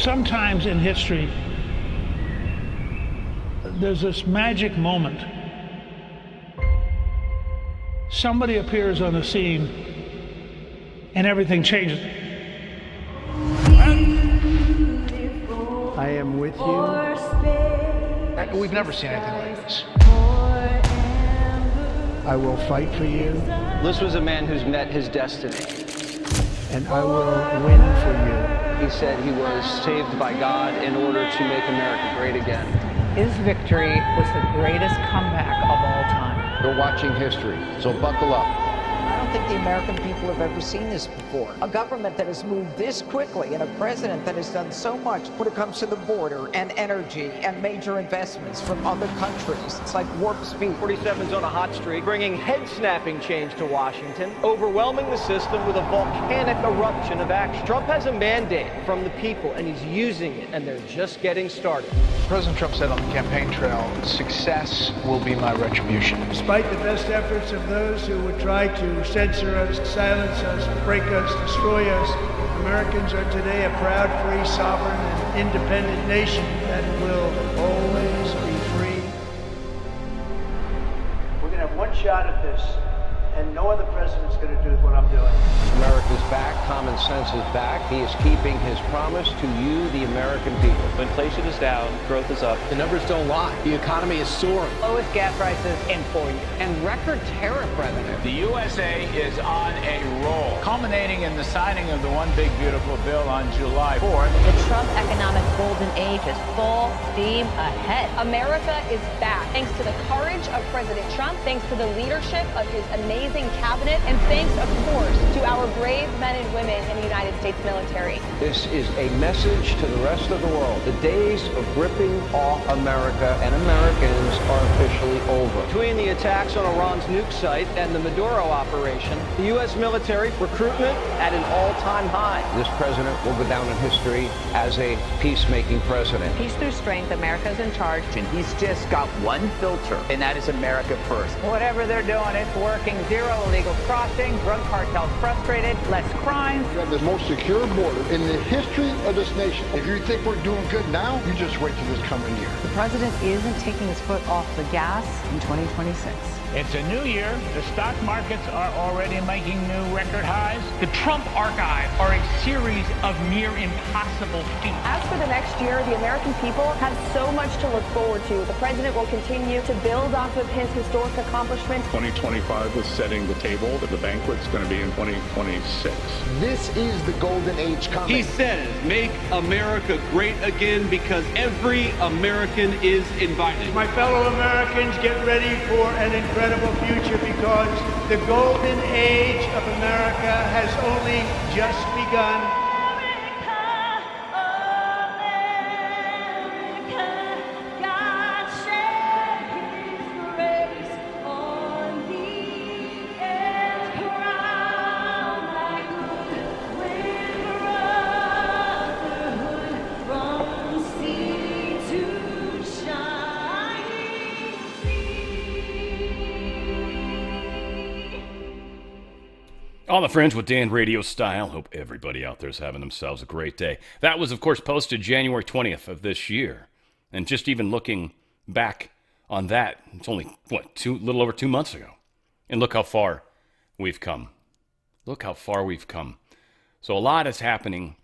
Sometimes in history, there's this magic moment. Somebody appears on the scene and everything changes. I am with you. We've never seen anything like this. I will fight for you. This was a man who's met his destiny. And I will win for you. He said he was saved by God in order to make America great again. His victory was the greatest comeback of all time. You're watching history, so buckle up. I don't think the American people have ever seen this before. A government that has moved this quickly and a president that has done so much when it comes to the border and energy and major investments from other countries. It's like warp speed. 47's on a hot streak, bringing head-snapping change to Washington, overwhelming the system with a volcanic eruption of action. Trump has a mandate from the people, and he's using it, and they're just getting started. President Trump said on the campaign trail, success will be my retribution. Despite the best efforts of those who would try to censor us, silence us, break us, destroy us, Americans are today a proud, free, sovereign, and independent nation that will always be free. We're going to have one shot at this, and no other president's going to do what I'm doing. America's back, common sense is back. He is keeping his promise to you, the American people. Inflation is down, growth is up. The numbers don't lie. The economy is soaring. Lowest gas prices in 4 years. And record tariff revenue. The USA is on a roll, culminating in the signing of the One Big Beautiful Bill on July 4th. The Trump economic golden age is full steam ahead. America is back, thanks to the courage of President Trump, thanks to the leadership of his amazing cabinet, and thanks, of course, to our brave men and women in the United States military. This is a message to the rest of the world. The days of ripping off America and Americans are officially over. Between the attacks on Iran's nuke site and the Maduro operation, the U.S. military recruitment at an all-time high. This president will go down in history as a peacemaking president. Peace through strength, America's in charge. And he's just got one filter, and that is America first. Whatever they're doing, it's working. Zero illegal crossing, drug cartels frustrated, less crimes. We have the most secure border in the history of this nation. If you think we're doing good now, you just wait till this coming year. The president isn't taking his foot off the gas in 2026. It's a new year. The stock markets are already making new record highs. The Trump archive are a series of near impossible feats. As for the next year, the American people have so much to look forward to. The president will continue to build off of his historic accomplishments. 2025 was setting the table, but the banquet's going to be in 2026. This is the golden age coming. He says, make America great again because every American is invited. My fellow Americans, get ready for an incredible future because the golden age of America has only just begun. On the Fringe with Dan RadioStyle. Hope everybody out there is having themselves a great day. That was, of course, posted January 20th of this year. And just even looking back on that, it's only, little over 2 months ago. And look how far we've come. Look how far we've come. So a lot is happening,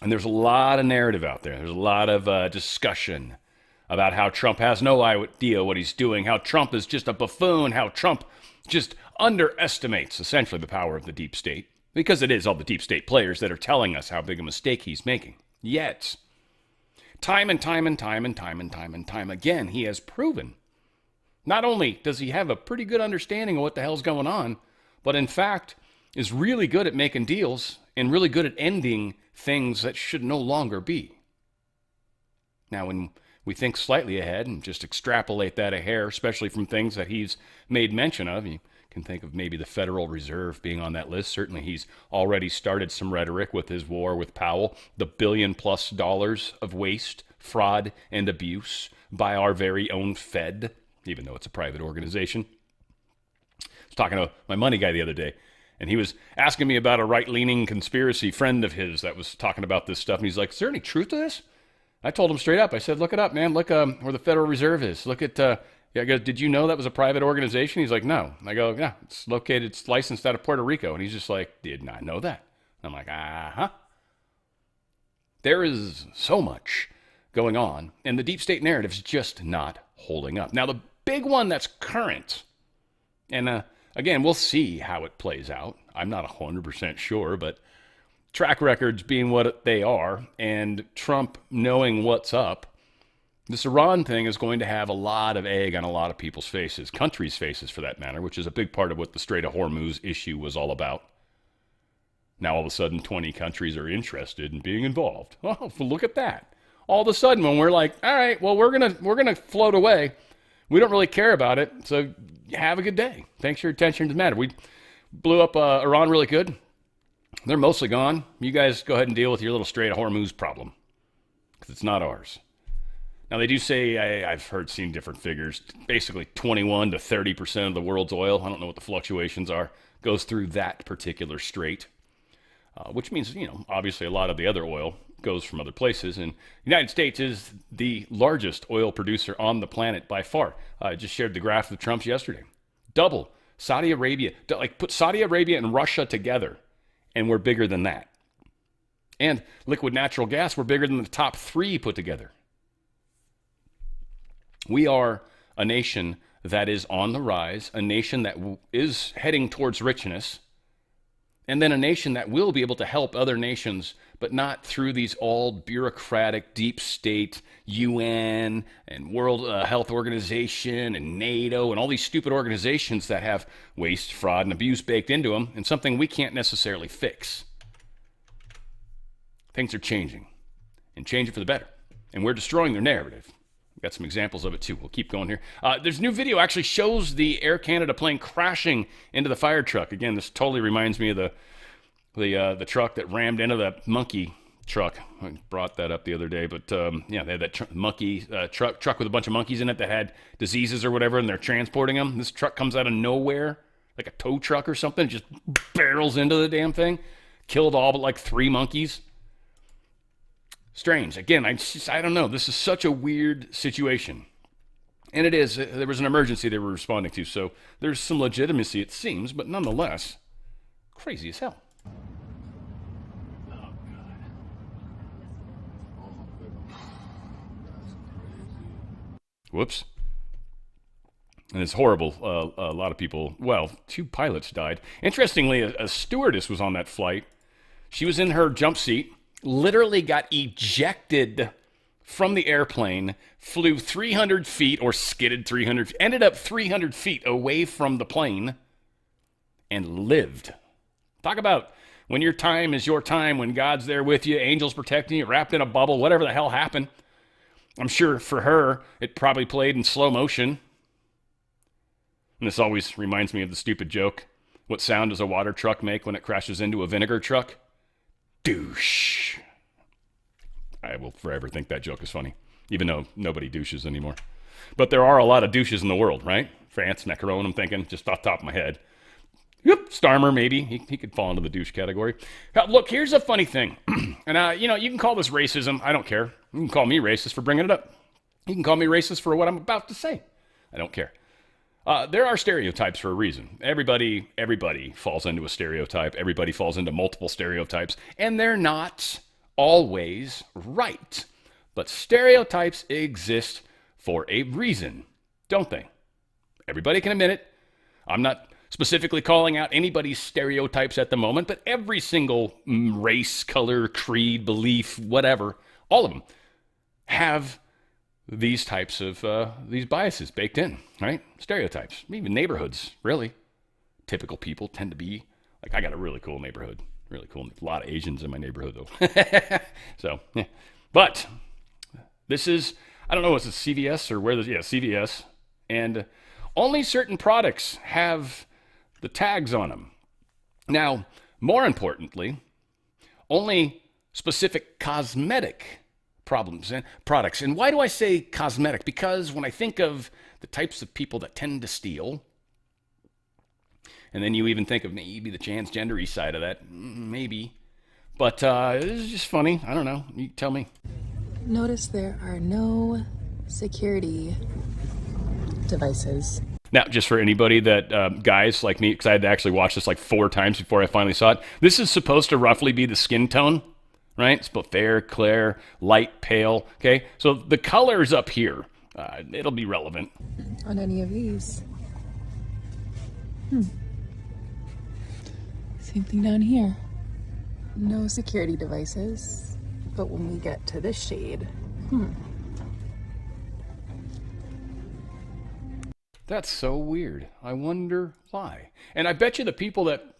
and there's a lot of narrative out there. There's a lot of discussion about how Trump has no idea what he's doing, how Trump is just a buffoon, how Trump just underestimates essentially the power of the deep state, because it is all the deep state players that are telling us how big a mistake he's making. Yet, time and time again, he has proven not only does he have a pretty good understanding of what the hell's going on, but in fact is really good at making deals and really good at ending things that should no longer be. Now, when we think slightly ahead and just extrapolate that a hair, especially from things that he's made mention of. You can think of maybe the Federal Reserve being on that list. Certainly he's already started some rhetoric with his war with Powell, the $1 billion+ of waste, fraud, and abuse by our very own Fed, even though it's a private organization. I was talking to my money guy the other day, And he was asking me about a right-leaning conspiracy friend of his that was talking about this stuff. And he's like, is there any truth to this? I told him straight up. I said, look it up, man. Look where the Federal Reserve is. Look at, I go, did you know that was a private organization? He's like, no. I go, yeah, it's licensed out of Puerto Rico. And he's just like, did not know that. I'm like, uh-huh. There is so much going on, and the deep state narrative is just not holding up. Now, the big one that's current, and again, we'll see how it plays out. I'm not 100% sure, but track records being what they are, and Trump knowing what's up, this Iran thing is going to have a lot of egg on a lot of people's faces, countries' faces for that matter, which is a big part of what the Strait of Hormuz issue was all about. Now, all of a sudden, 20 countries are interested in being involved. Oh, look at that. All of a sudden, when we're like, all right, well, we're gonna float away. We don't really care about it, so have a good day. Thanks for your attention to the matter. We blew up Iran really good. They're mostly gone. You guys go ahead and deal with your little Strait of Hormuz problem, because it's not ours. Now, they do say, I've seen different figures, basically 21 to 30% of the world's oil, I don't know what the fluctuations are, goes through that particular strait. Which means, obviously a lot of the other oil goes from other places. And the United States is the largest oil producer on the planet by far. I just shared the graph with Trump's yesterday. Double Saudi Arabia. Put Saudi Arabia and Russia together, and we're bigger than that. And liquid natural gas, we're bigger than the top 3 put together. We are a nation that is on the rise, a nation that is heading towards richness, and then a nation that will be able to help other nations, but not through these all bureaucratic, deep state, UN and World Health Organization and NATO and all these stupid organizations that have waste, fraud, and abuse baked into them, and something we can't necessarily fix. Things are changing, and changing for the better. And we're destroying their narrative. We've got some examples of it, too. We'll keep going here. There's a new video actually shows the Air Canada plane crashing into the fire truck. Again, this totally reminds me of the truck that rammed into the monkey truck. I brought that up the other day, but they had that monkey truck with a bunch of monkeys in it that had diseases or whatever, and they're transporting them. This truck comes out of nowhere, like a tow truck or something, just barrels into the damn thing, killed all but like 3 monkeys. Strange. Again, I don't know. This is such a weird situation. And it is. There was an emergency they were responding to, so there's some legitimacy, it seems, but nonetheless, crazy as hell. Whoops. And it's horrible. A lot of people, 2 pilots died. Interestingly, a stewardess was on that flight. She was in her jump seat, literally got ejected from the airplane, flew 300 feet or skidded 300 feet, ended up 300 feet away from the plane and lived. Talk about when your time is your time, when God's there with you, angels protecting you, wrapped in a bubble, whatever the hell happened. I'm sure for her, it probably played in slow motion. And this always reminds me of the stupid joke. What sound does a water truck make when it crashes into a vinegar truck? Douche. I will forever think that joke is funny, even though nobody douches anymore. But there are a lot of douches in the world, right? France, Macron, I'm thinking, just off the top of my head. Yep, Starmer, maybe. He could fall into the douche category. Now, look, here's a funny thing. And, you can call this racism. I don't care. You can call me racist for bringing it up. You can call me racist for what I'm about to say. I don't care. There are stereotypes for a reason. Everybody falls into a stereotype. Everybody falls into multiple stereotypes. And they're not always right. But stereotypes exist for a reason, don't they? Everybody can admit it. I'm not specifically calling out anybody's stereotypes at the moment, but every single race, color, creed, belief, whatever, all of them have these types of these biases baked in, right? Stereotypes, even neighborhoods, really. Typical people tend to be, like, I got a really cool neighborhood, really cool. A lot of Asians in my neighborhood, though. So, yeah. But this is, I don't know, is it CVS or where, CVS. And only certain products have the tags on them. Now, more importantly, only specific cosmetic problems and products. And why do I say cosmetic? Because when I think of the types of people that tend to steal And then you even think of maybe the transgendery side of that. Maybe. But it's just funny. I don't know. You tell me. Notice there are no security devices. Now, just for anybody that, guys like me, because I had to actually watch this like 4 times before I finally saw it, this is supposed to roughly be the skin tone, right? It's both fair, clear, light, pale, okay? So the color's up here. It'll be relevant. On any of these. Same thing down here. No security devices. But when we get to this shade, That's so weird. I wonder why. And I bet you the people that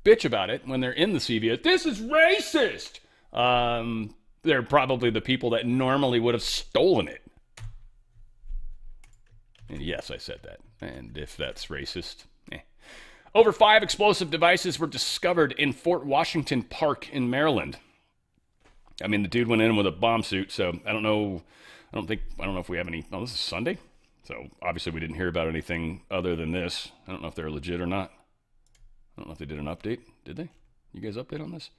bitch about it when they're in the CVS, this is racist. They're probably the people that normally would have stolen it. And yes, I said that. And if that's racist, Over 5 explosive devices were discovered in Fort Washington Park in Maryland. I mean, the dude went in with a bomb suit, so I don't know if we have any. Oh, this is Sunday? So obviously we didn't hear about anything other than this. I don't know if they're legit or not. I don't know if they did an update. Did they? You guys update on this?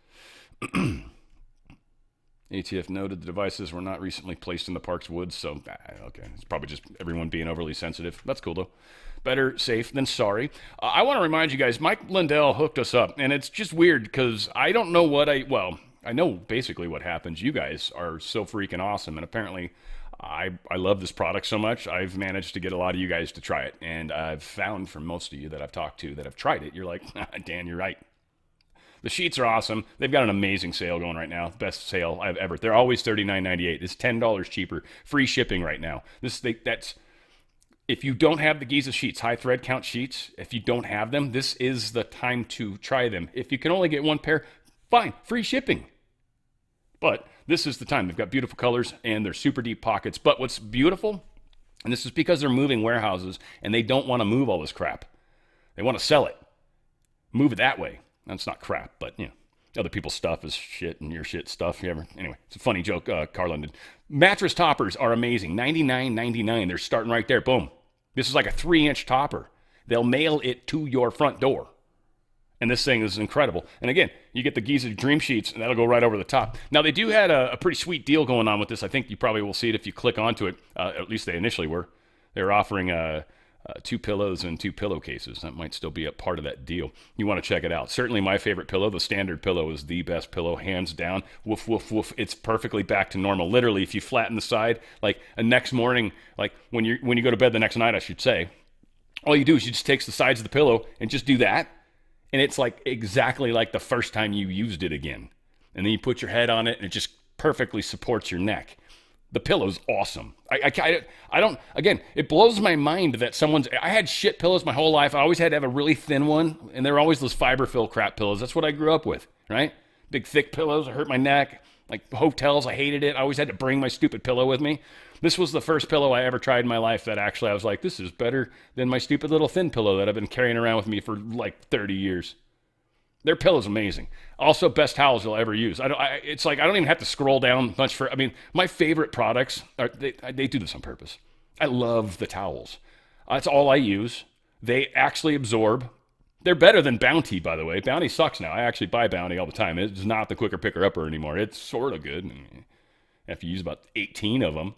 ATF noted the devices were not recently placed in the park's woods, so okay. It's probably just everyone being overly sensitive. That's cool, though. Better safe than sorry. I want to remind you guys, Mike Lindell hooked us up, and it's just weird because I don't know I know basically what happens. You guys are so freaking awesome, and apparently I love this product so much, I've managed to get a lot of you guys to try it, and I've found from most of you that I've talked to that have tried it, you're like, Dan, you're right. The sheets are awesome. They've got an amazing sale going right now. Best sale I've ever. They're always $39.98. It's $10 cheaper. Free shipping right now. That's if you don't have the Giza sheets, high thread count sheets, if you don't have them, this is the time to try them. If you can only get one pair, fine, free shipping. But this is the time. They've got beautiful colors and they're super deep pockets. But what's beautiful, and this is because they're moving warehouses and they don't want to move all this crap. They want to sell it. Move it that way. That's not crap, but, other people's stuff is shit and your shit stuff. Anyway, it's a funny joke Carlin did. Mattress toppers are amazing. $99.99. They're starting right there. Boom. This is like a 3-inch topper. They'll mail it to your front door. And this thing is incredible. And again, you get the Giza Dream Sheets, and that'll go right over the top. Now, they do have a pretty sweet deal going on with this. I think you probably will see it if you click onto it. At least they initially were. They were offering 2 pillows and 2 pillowcases. That might still be a part of that deal. You want to check it out. Certainly my favorite pillow, the standard pillow, is the best pillow, hands down. Woof, woof, woof. It's perfectly back to normal. Literally, if you flatten the side, like a next morning, like when you go to bed the next night, I should say, all you do is you just take the sides of the pillow and just do that. And it's like exactly like the first time you used it again. And then you put your head on it and it just perfectly supports your neck. The pillow's awesome. I don't, again, it blows my mind that I had shit pillows my whole life. I always had to have a really thin one, and they're always those fiberfill crap pillows. That's what I grew up with, right? Big, thick pillows, it hurt my neck. Like hotels, I hated it. I always had to bring my stupid pillow with me. This was the first pillow I ever tried in my life that actually I was like, this is better than my stupid little thin pillow that I've been carrying around with me for like 30 years. Their pillow's amazing. Also, best towels you'll ever use. It's like I don't even have to scroll down much my favorite products they do this on purpose. I love the towels. That's all I use. They actually absorb. They're better than Bounty, by the way. Bounty sucks now. I actually buy Bounty all the time. It's not the quicker picker upper anymore. It's sort of good. You have to use about 18 of them.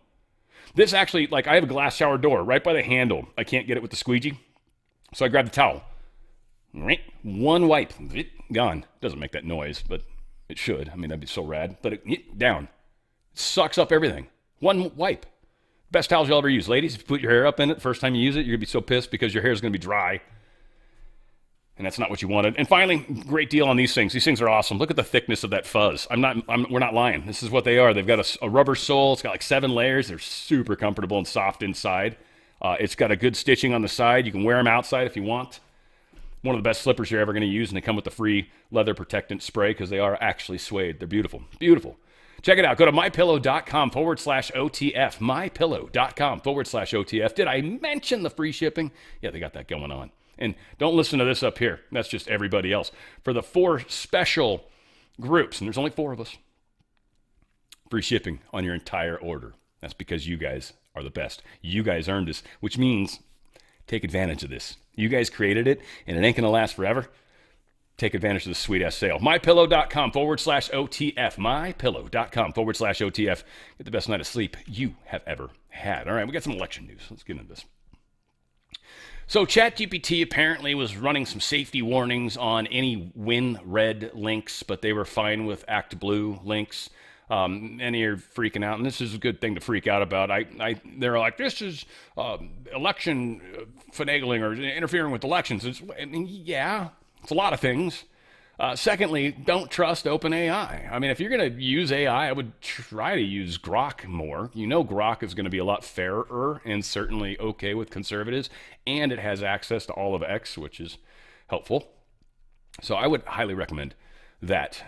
This actually, I have a glass shower door right by the handle. I can't get it with the squeegee, so I grab the towel. One wipe, gone. Doesn't make that noise, but it should. I mean, that'd be so rad. But down. It sucks up everything. One wipe. Best towels you'll ever use. Ladies, if you put your hair up in it the first time you use it, you're going to be so pissed because your hair is going to be dry. And that's not what you wanted. And finally, great deal on these things. These things are awesome. Look at the thickness of that fuzz. We're not lying. This is what they are. They've got a rubber sole. It's got like 7 layers. They're super comfortable and soft inside. It's got a good stitching on the side. You can wear them outside if you want. One of the best slippers you're ever going to use, and they come with the free leather protectant spray because they are actually suede. They're beautiful. Beautiful. Check it out. Go to mypillow.com/OTF. mypillow.com/OTF. Did I mention the free shipping? Yeah, they got that going on. And don't listen to this up here. That's just everybody else. For the 4 special groups, and there's only 4 of us, free shipping on your entire order. That's because you guys are the best. You guys earned this, which means take advantage of this. You guys created it, and it ain't going to last forever. Take advantage of the sweet-ass sale. MyPillow.com/OTF. MyPillow.com/OTF. Get the best night of sleep you have ever had. All right, we got some election news. Let's get into this. So ChatGPT apparently was running some safety warnings on any win red links, but they were fine with Act Blue links. Many are freaking out, and this is a good thing to freak out about. They're like, this is election finagling or interfering with elections. Yeah, it's a lot of things. Secondly, don't trust OpenAI. I mean, if you're going to use AI, I would try to use Grok more. You know Grok is going to be a lot fairer and certainly okay with conservatives, and it has access to all of X, which is helpful. So I would highly recommend that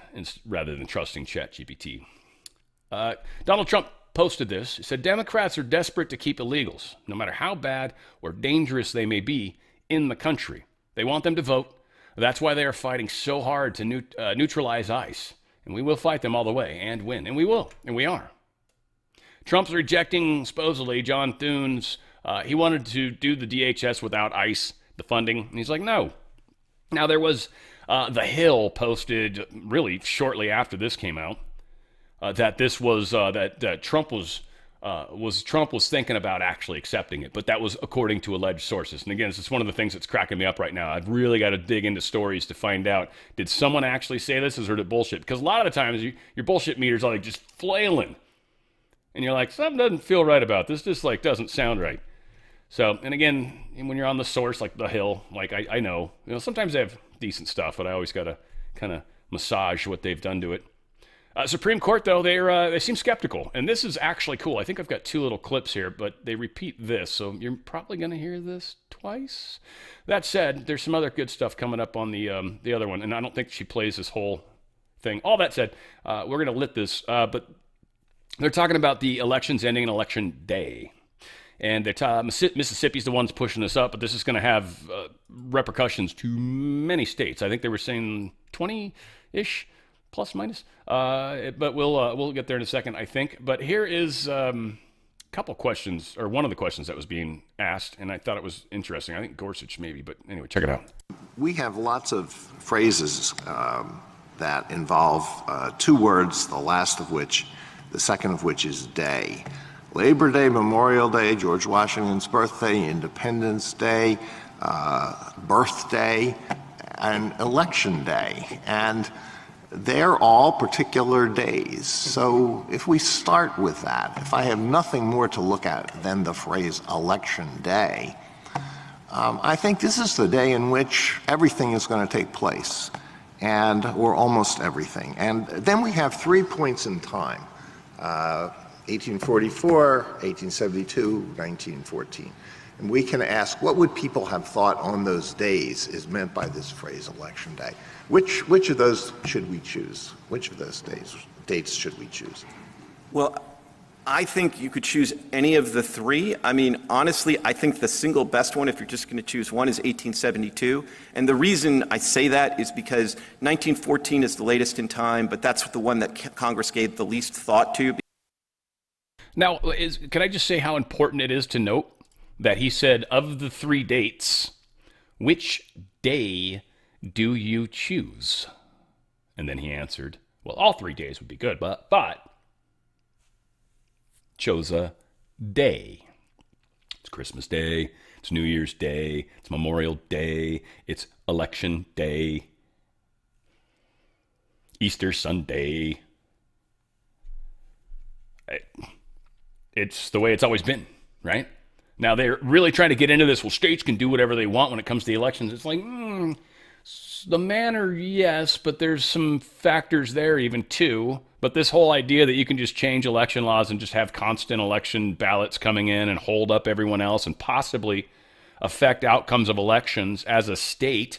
rather than trusting ChatGPT. Donald Trump posted this. He said, Democrats are desperate to keep illegals, no matter how bad or dangerous they may be, in the country. They want them to vote. That's why they are fighting so hard to neutralize ICE. And we will fight them all the way and win. And we will. And we are. Trump's rejecting, supposedly, John Thune's. He wanted to do the DHS without ICE, the funding. And he's like, no. Now, there was The Hill posted really shortly after this came out that this was, that Trump was thinking about actually accepting it, but that was according to alleged sources. And again, this is one of the things that's cracking me up right now. I've really got to dig into stories to find out, did someone actually say this, or is it bullshit? Because a lot of the times your bullshit meter's like just flailing, and you're like, something doesn't feel right about this. Just like doesn't sound right. So, and again, when you're on the source like The Hill, like I know, sometimes they have decent stuff, but I always got to kind of massage what they've done to it. Supreme Court, though, they seem skeptical. And this is actually cool. I think I've got two little clips here, but they repeat this. So you're probably going to hear this twice. That said, there's some other good stuff coming up on the other one. And I don't think she plays this whole thing. All that said, we're going to lit this. But they're talking about the elections ending in Election Day. And Mississippi's the ones pushing this up, but this is going to have repercussions to many states. I think they were saying 20-ish. Plus minus, but we'll get there in a second, I think. But here is a couple questions, or one of the questions that was being asked, and I thought it was interesting. I think Gorsuch maybe, but anyway, check it out. We have lots of phrases that involve two words, the second of which is day. Labor Day, Memorial Day, George Washington's birthday, Independence Day, birthday, and Election Day. And they're all particular days. So if we start with that, if I have nothing more to look at than the phrase Election Day, I think this is the day in which everything is going to take place, or almost everything. And then we have 3 points in time, 1844, 1872, 1914. And we can ask, what would people have thought on those days is meant by this phrase, Election Day? Which of those should we choose? Which of those dates should we choose? Well, I think you could choose any of the three. I mean, honestly, I think the single best one, if you're just going to choose one, is 1872. And the reason I say that is because 1914 is the latest in time, but that's the one that Congress gave the least thought to. Now, can I just say how important it is to note that he said, of the three dates, which day do you choose? And then he answered, well, all 3 days would be good, but chose a day. It's Christmas Day, it's New Year's Day, it's Memorial Day, it's Election Day, Easter Sunday. It's the way it's always been, right? Now, they're really trying to get into this. Well, states can do whatever they want when it comes to the elections. It's like, the manner, yes, but there's some factors there even too. But this whole idea that you can just change election laws and just have constant election ballots coming in and hold up everyone else and possibly affect outcomes of elections as a state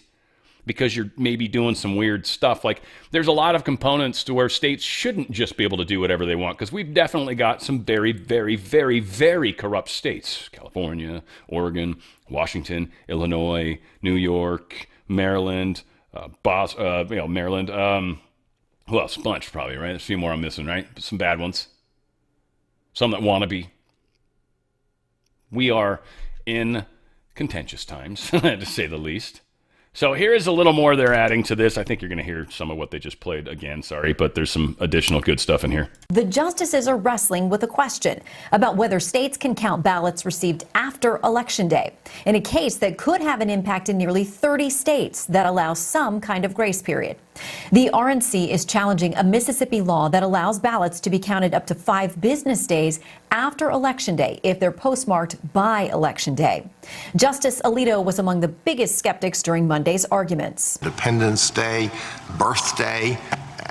because you're maybe doing some weird stuff. Like, there's a lot of components to where states shouldn't just be able to do whatever they want, because we've definitely got some very, very, very, very corrupt states. California, Oregon, Washington, Illinois, New York, Maryland, Maryland. Who else? A bunch, probably, right? There's a few more I'm missing, right? Some bad ones. Some that want to be. We are in contentious times, to say the least. So here is a little more they're adding to this. I think you're going to hear some of what they just played again. Sorry, but there's some additional good stuff in here. The justices are wrestling with a question about whether states can count ballots received after Election Day in a case that could have an impact in nearly 30 states that allow some kind of grace period. The RNC is challenging a Mississippi law that allows ballots to be counted up to 5 business days after Election Day if they're postmarked by Election Day. Justice Alito was among the biggest skeptics during Monday's arguments. Independence Day, birthday,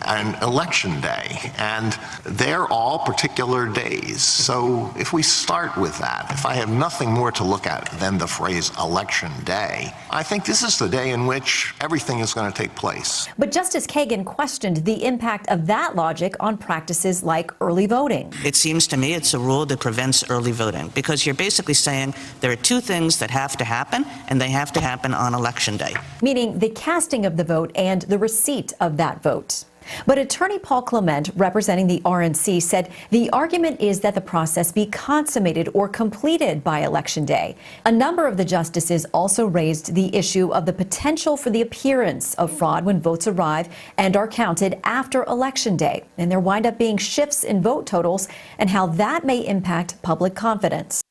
and Election Day, and they're all particular days. So if we start with that, if I have nothing more to look at than the phrase Election Day, I think this is the day in which everything is going to take place. But Justice Kagan questioned the impact of that logic on practices like early voting. It seems to me it's a rule that prevents early voting, because you're basically saying there are 2 things that have to happen, and they have to happen on Election Day. Meaning the casting of the vote and the receipt of that vote. But attorney Paul Clement, representing the RNC, said the argument is that the process be consummated or completed by Election Day. A number of the justices also raised the issue of the potential for the appearance of fraud when votes arrive and are counted after Election Day. And there wind up being shifts in vote totals and how that may impact public confidence.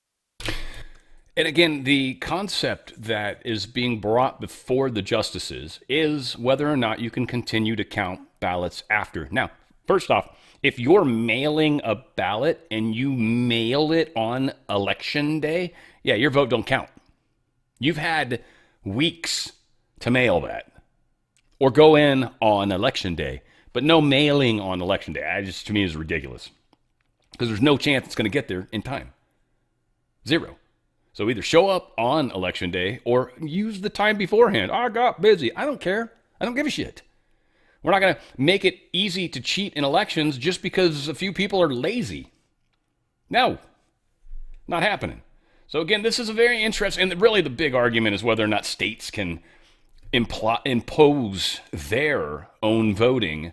And again, the concept that is being brought before the justices is whether or not you can continue to count ballots after. Now, first off, if you're mailing a ballot and you mail it on Election Day, yeah, your vote don't count. You've had weeks to mail that or go in on Election Day, but no mailing on Election Day. That just, to me, is ridiculous because there's no chance it's going to get there in time. Zero. So either show up on Election Day or use the time beforehand. I got busy. I don't care. I don't give a shit. We're not going to make it easy to cheat in elections just because a few people are lazy. No, not happening. So again, this is a very interesting, and really the big argument is whether or not states can impose their own voting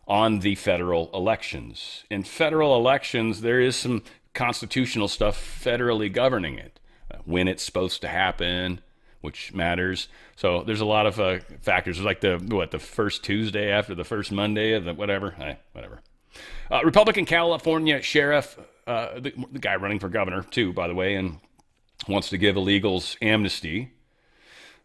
on the federal elections. In federal elections, there is some constitutional stuff federally governing it. When it's supposed to happen, which matters. So there's a lot of factors. There's like the first Tuesday after the first Monday of the whatever. Whatever. Republican California sheriff, the guy running for governor too, by the way, and wants to give illegals amnesty.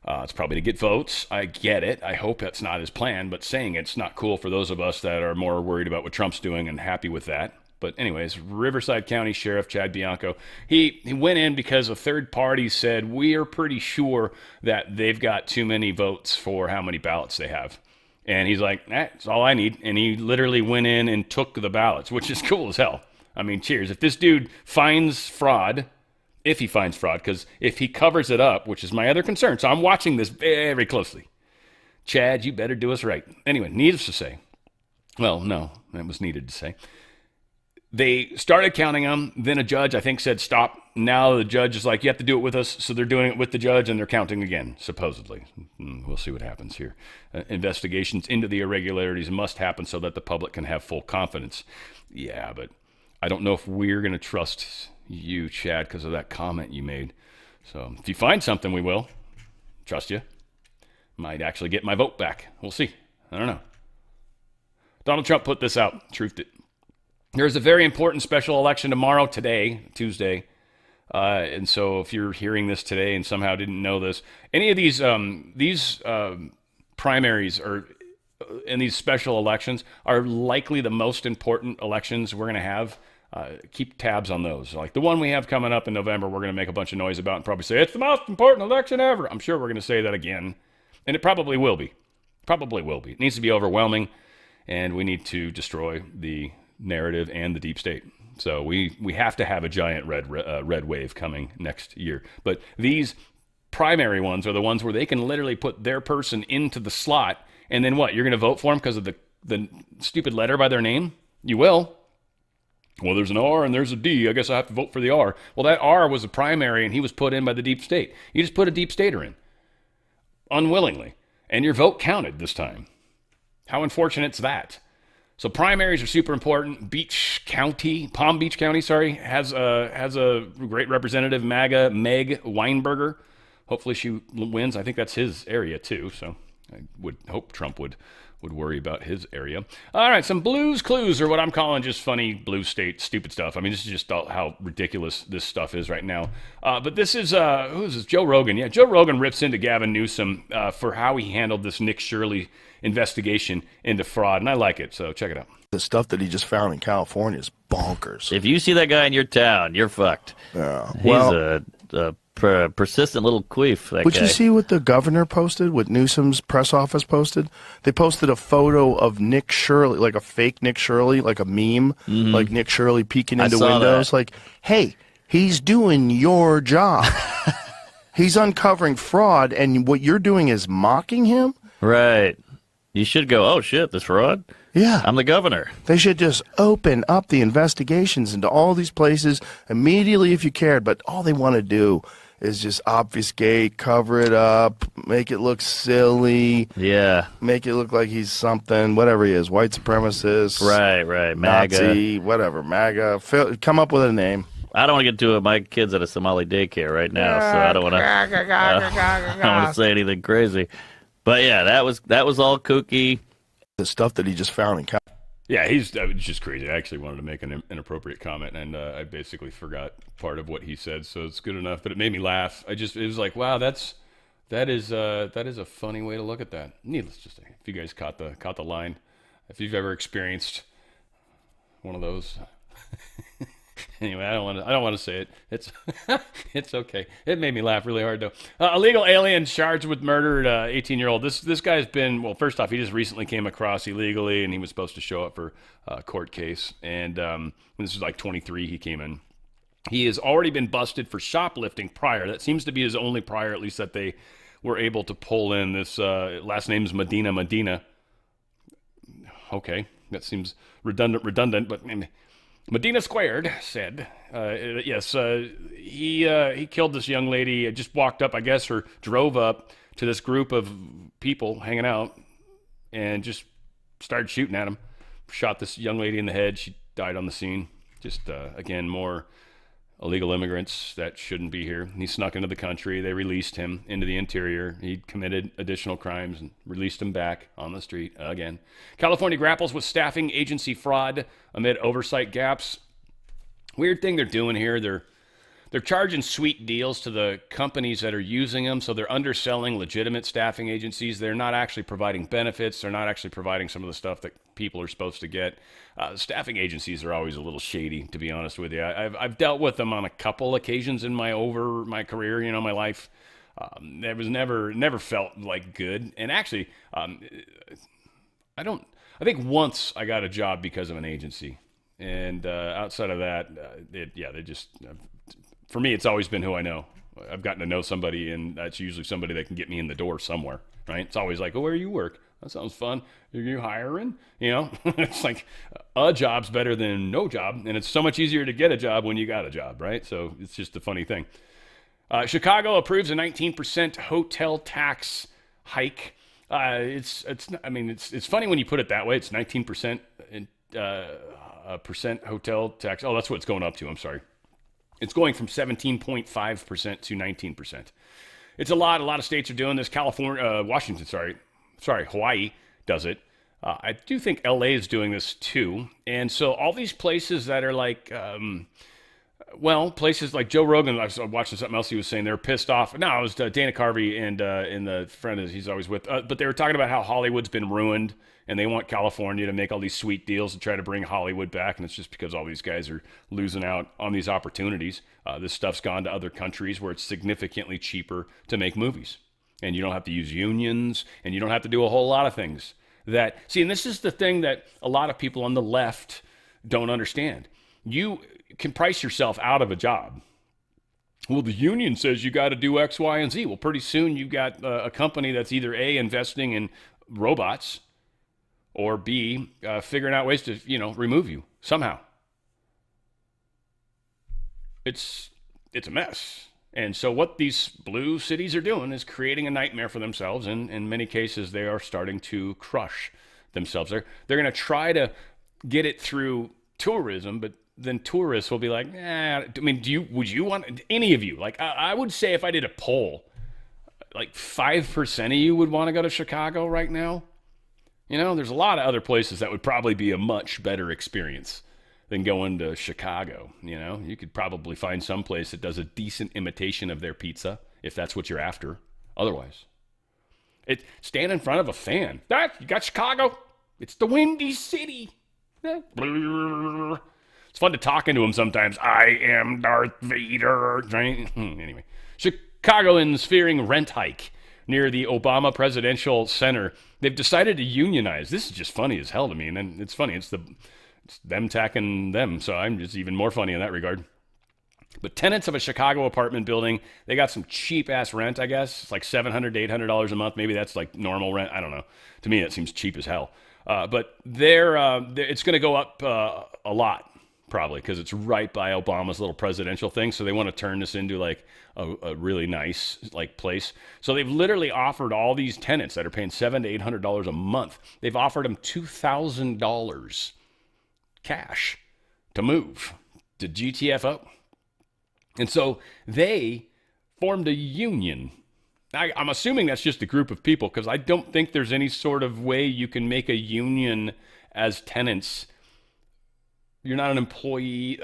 It's probably to get votes. I get it. I hope that's not his plan, but saying it's not cool for those of us that are more worried about what Trump's doing and happy with that. But anyways, Riverside County Sheriff Chad Bianco, he went in because a third party said, we are pretty sure that they've got too many votes for how many ballots they have. And he's like, that's all I need. And he literally went in and took the ballots, which is cool as hell. I mean, cheers. If this dude finds fraud, because if he covers it up, which is my other concern, so I'm watching this very closely. Chad, you better do us right. Anyway, needless to say, well, no, that was needed to say. They started counting them. Then a judge, I think, said stop. Now the judge is like, you have to do it with us. So they're doing it with the judge, and they're counting again, supposedly. We'll see what happens here. Investigations into the irregularities must happen so that the public can have full confidence. Yeah, but I don't know if we're going to trust you, Chad, because of that comment you made. So if you find something, we will. Trust you. Might actually get my vote back. We'll see. I don't know. Donald Trump put this out. Truthed it. There's a very important special election tomorrow, today, Tuesday. And so if you're hearing this today and somehow didn't know this, any of these primaries or and these special elections are likely the most important elections we're going to have. Keep tabs on those. Like the one we have coming up in November, we're going to make a bunch of noise about and probably say, it's the most important election ever. I'm sure we're going to say that again. And it probably will be. Probably will be. It needs to be overwhelming, and we need to destroy the narrative and the deep state. So we have to have a giant red wave coming next year. But these primary ones are the ones where they can literally put their person into the slot, and then what? You're going to vote for them because of the stupid letter by their name? You will. Well, there's an R and there's a D. I guess I have to vote for the R. Well, that R was a primary, and he was put in by the deep state. You just put a deep stater in unwillingly, and your vote counted this time. How unfortunate is that? So primaries are super important. Palm Beach County, has a great representative, MAGA, Meg Weinberger, hopefully she wins. I think that's his area too, so I would hope Trump would worry about his area. All right, some Blues Clues, or what I'm calling just funny blue state stupid stuff. I mean, this is just how ridiculous this stuff is right now. But this is, who is this? Joe Rogan. Yeah, Joe Rogan rips into Gavin Newsom for how he handled this Nick Shirley investigation into fraud, and I like it, so check it out. The stuff that he just found in California is bonkers. If you see that guy in your town, you're fucked. Yeah. He's a persistent little queef, that Would guy. you see what the governor posted, what Newsom's press office posted? They posted a photo of Nick Shirley, like a fake Nick Shirley, like a meme, like Nick Shirley peeking into windows. Like, hey, he's doing your job. He's uncovering fraud, and what you're doing is mocking him? Right. You should go, oh, shit, this fraud? Yeah. I'm the governor. They should just open up the investigations into all these places immediately if you cared, but all they want to do is just obfuscate, cover it up, make it look silly. Yeah. Make it look like he's something, whatever he is, white supremacist. Right, MAGA. Nazi, whatever, MAGA. Come up with a name. I don't want to get to it. My kid's at a Somali daycare right now, so I don't want to I don't want to say anything crazy. But yeah, that was all kooky. The stuff that he just found in California. Yeah, it's just crazy. I actually wanted to make an inappropriate comment, and I basically forgot part of what he said, so it's good enough. But it made me laugh. It was like, wow, that is a funny way to look at that. Needless to say, if you guys caught the line, if you've ever experienced one of those. Anyway, I don't want to say it. It's okay. It made me laugh really hard though. Illegal alien charged with murdered 18-year-old. This guy's been, well, first off, he just recently came across illegally, and he was supposed to show up for a court case. And this was like 23. He came in. He has already been busted for shoplifting prior. That seems to be his only prior, at least that they were able to pull in. This last name is Medina. Okay, that seems redundant, but. Medina Squared said, yes, he killed this young lady, just walked up, I guess, or drove up to this group of people hanging out and just started shooting at him. Shot this young lady in the head. She died on the scene. Just, again, more illegal immigrants that shouldn't be here. He snuck into the country. They released him into the interior. He committed additional crimes and released him back on the street again. California grapples with staffing agency fraud amid oversight gaps. Weird thing they're doing here. They're charging sweet deals to the companies that are using them, so they're underselling legitimate staffing agencies. They're not actually providing benefits. They're not actually providing some of the stuff that people are supposed to get. Staffing agencies are always a little shady, to be honest with you. I've dealt with them on a couple occasions in my career, my life. It was never felt like good. And actually, I think once I got a job because of an agency, and outside of that, they just. For me, it's always been who I know. I've gotten to know somebody, and that's usually somebody that can get me in the door somewhere, right? It's always like, oh, where you work? That sounds fun. Are you hiring? It's like a job's better than no job, and it's so much easier to get a job when you got a job, right? So it's just a funny thing. Chicago approves a 19% hotel tax hike. It's funny when you put it that way. It's 19% percent hotel tax. Oh, that's what it's going up to. I'm sorry. It's going from 17.5% to 19%. It's a lot. A lot of states are doing this. Hawaii does it. I do think LA is doing this too. And so all these places that are like, places like Joe Rogan, I was watching something else he was saying, they're pissed off. No, it was Dana Carvey and the friend he's always with. But they were talking about how Hollywood's been ruined, and they want California to make all these sweet deals to try to bring Hollywood back. And it's just because all these guys are losing out on these opportunities. This stuff's gone to other countries where it's significantly cheaper to make movies. And you don't have to use unions, and you don't have to do a whole lot of things. And this is the thing that a lot of people on the left don't understand. You can price yourself out of a job. Well, the union says you got to do X, Y, and Z. Well, pretty soon you've got a company that's either A, investing in robots, or B, figuring out ways to, remove you somehow. It's a mess. And so what these blue cities are doing is creating a nightmare for themselves, and in many cases they are starting to crush themselves. They're going to try to get it through tourism, but then tourists will be like, would you want, any of you, like I would say if I did a poll like 5% of you would want to go to Chicago right now. You know, there's a lot of other places that would probably be a much better experience than going to Chicago. You know, you could probably find some place that does a decent imitation of their pizza if that's what you're after. Otherwise, stand in front of a fan. You got Chicago. It's the Windy City. It's fun to talk into him sometimes. I am Darth Vader. Right? Anyway, Chicagoans fearing rent hike near the Obama Presidential Center. They've decided to unionize. This is just funny as hell to me. And it's funny. It's them attacking them. So I'm just even more funny in that regard. But tenants of a Chicago apartment building, they got some cheap-ass rent, I guess. It's like $700 to $800 a month. Maybe that's like normal rent. I don't know. To me, that seems cheap as hell. But it's going to go up a lot, probably, because it's right by Obama's little presidential thing. So they want to turn this into like a really nice like place. So they've literally offered all these tenants that are paying $700 to $800 a month. They've offered them $2,000 cash to move to GTFO. And so they formed a union. I'm assuming that's just a group of people because I don't think there's any sort of way you can make a union as tenants. You're not an employee.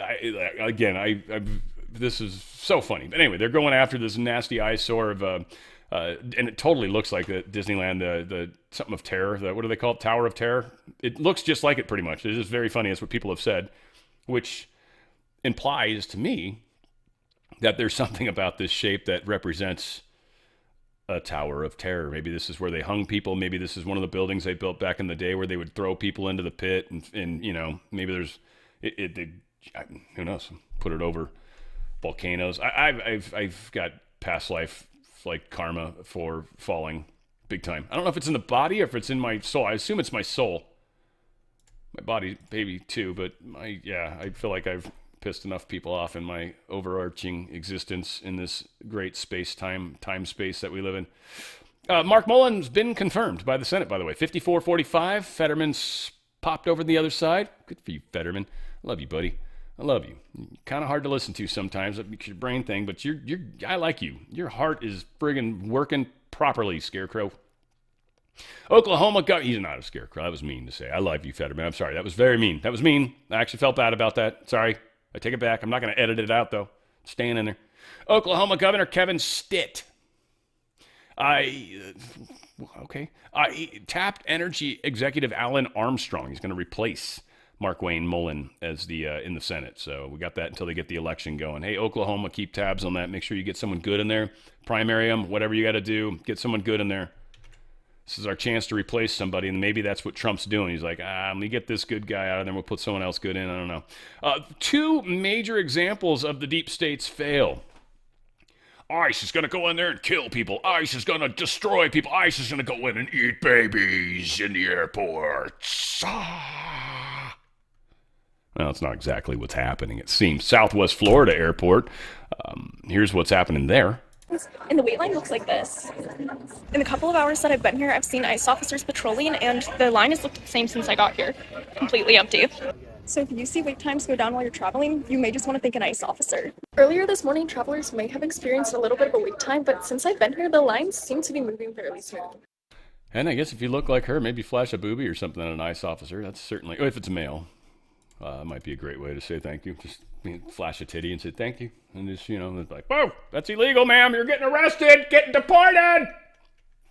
This is so funny. But anyway, they're going after this nasty eyesore of, and it totally looks like the Disneyland, the something of terror. What do they call it? Tower of Terror. It looks just like it pretty much. It is very funny. That's what people have said, which implies to me that there's something about this shape that represents a Tower of Terror. Maybe this is where they hung people. Maybe this is one of the buildings they built back in the day where they would throw people into the pit. And you know, maybe there's, who knows, put it over volcanoes. I've got past life like karma for falling big time. I don't know if it's in the body or if it's in my soul. I assume it's my soul. My body, maybe too, but I feel like I've pissed enough people off in my overarching existence in this great time space that we live in. Mark Mullen's been confirmed by the Senate, by the way. 54-45. Fetterman's popped over to the other side. Good for you, Fetterman. I love you, buddy. I love you. Kind of hard to listen to sometimes. It's your brain thing, but I like you. Your heart is friggin' working properly, Scarecrow. Oklahoma he's not a scarecrow. That was mean to say. I love you, Fetterman. I'm sorry. That was very mean. That was mean. I actually felt bad about that. Sorry. I take it back. I'm not going to edit it out, though. It's staying in there. Oklahoma Governor Kevin Stitt. He tapped energy executive Alan Armstrong. He's going to replace Markwayne Mullen as in the Senate. So we got that until they get the election going. Hey, Oklahoma, keep tabs on that. Make sure you get someone good in there. Primary them, whatever you got to do. Get someone good in there. This is our chance to replace somebody, and maybe that's what Trump's doing. He's like, let me get this good guy out of there. We'll put someone else good in. I don't know. Two major examples of the deep state's fail. ICE is going to go in there and kill people. ICE is going to destroy people. ICE is going to go in and eat babies in the airports. Well, it's not exactly what's happening. It seems Southwest Florida Airport. Here's what's happening there. And the wait line looks like this. In the couple of hours that I've been here, I've seen ICE officers patrolling, and the line has looked the same since I got here. Completely empty. So if you see wait times go down while you're traveling, you may just want to thank an ICE officer. Earlier this morning, travelers may have experienced a little bit of a wait time, but since I've been here, the lines seem to be moving fairly smooth. And I guess if you look like her, maybe flash a boobie or something at an ICE officer. That's certainly, if it's a male, might be a great way to say thank you. Just flash a titty and say thank you. And just, it's like, whoa, that's illegal, ma'am. You're getting arrested, getting deported.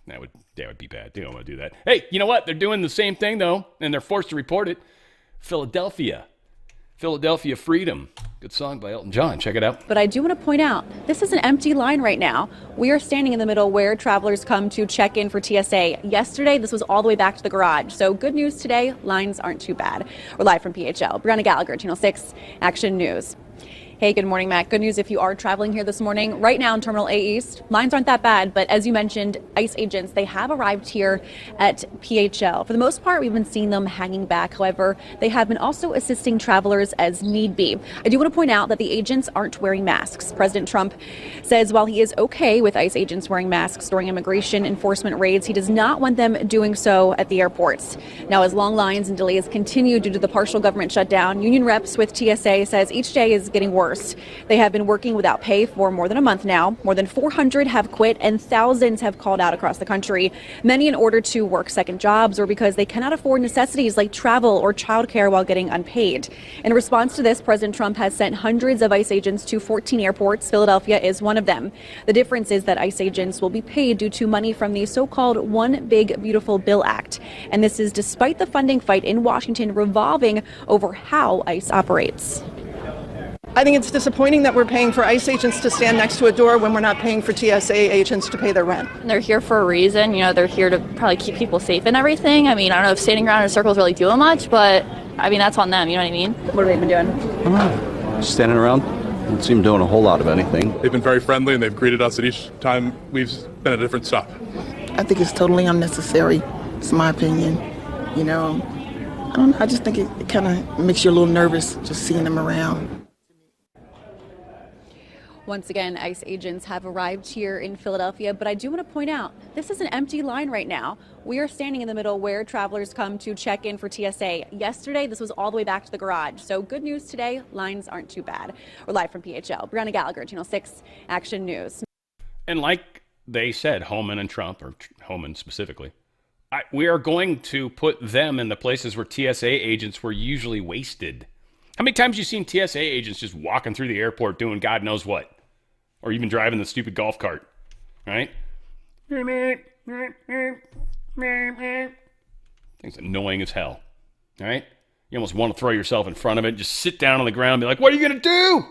That would be bad. You don't want to do that. Hey, you know what? They're doing the same thing, though, and they're forced to report it. Philadelphia Freedom. Good song by Elton John. Check it out. But I do want to point out, this is an empty line right now. We are standing in the middle where travelers come to check in for TSA. Yesterday, this was all the way back to the garage. So good news today, lines aren't too bad. We're live from PHL. Brianna Gallagher, Channel 6, Action News. Hey, good morning, Matt. Good news if you are traveling here this morning. Right now in Terminal A East, lines aren't that bad, but as you mentioned, ICE agents, they have arrived here at PHL. For the most part, we've been seeing them hanging back. However, they have been also assisting travelers as need be. I do want to point out that the agents aren't wearing masks. President Trump says while he is okay with ICE agents wearing masks during immigration enforcement raids, he does not want them doing so at the airports. Now, as long lines and delays continue due to the partial government shutdown, union reps with TSA says each day is getting worse. 1st. They have been working without pay for more than a month now. More than 400 have quit and thousands have called out across the country, many in order to work second jobs or because they cannot afford necessities like travel or childcare while getting unpaid. In response to this, President Trump has sent hundreds of ICE agents to 14 airports. Philadelphia is one of them. The difference is that ICE agents will be paid due to money from the so-called One Big Beautiful Bill Act. And this is despite the funding fight in Washington revolving over how ICE operates. I think it's disappointing that we're paying for ICE agents to stand next to a door when we're not paying for TSA agents to pay their rent. They're here for a reason. They're here to probably keep people safe and everything. I don't know if standing around in a circle is really doing much, but that's on them. You know what I mean? What have they been doing? Standing around. Don't seem doing a whole lot of anything. They've been very friendly and they've greeted us at each time we've been at a different stop. I think it's totally unnecessary. It's my opinion. I don't know. I just think it kind of makes you a little nervous just seeing them around. Once again, ICE agents have arrived here in Philadelphia, but I do want to point out this is an empty line right now. We are standing in the middle where travelers come to check in for TSA. Yesterday, this was all the way back to the garage. So good news today, lines aren't too bad. We're live from PHL. Brianna Gallagher, Channel 6 Action News. And like they said, Homan and Trump, or Homan specifically, we are going to put them in the places where TSA agents were usually wasted. How many times have you seen TSA agents just walking through the airport doing God knows what? Or even driving the stupid golf cart, right? Thing's annoying as hell, right? You almost want to throw yourself in front of it, just sit down on the ground and be like, what are you going to do?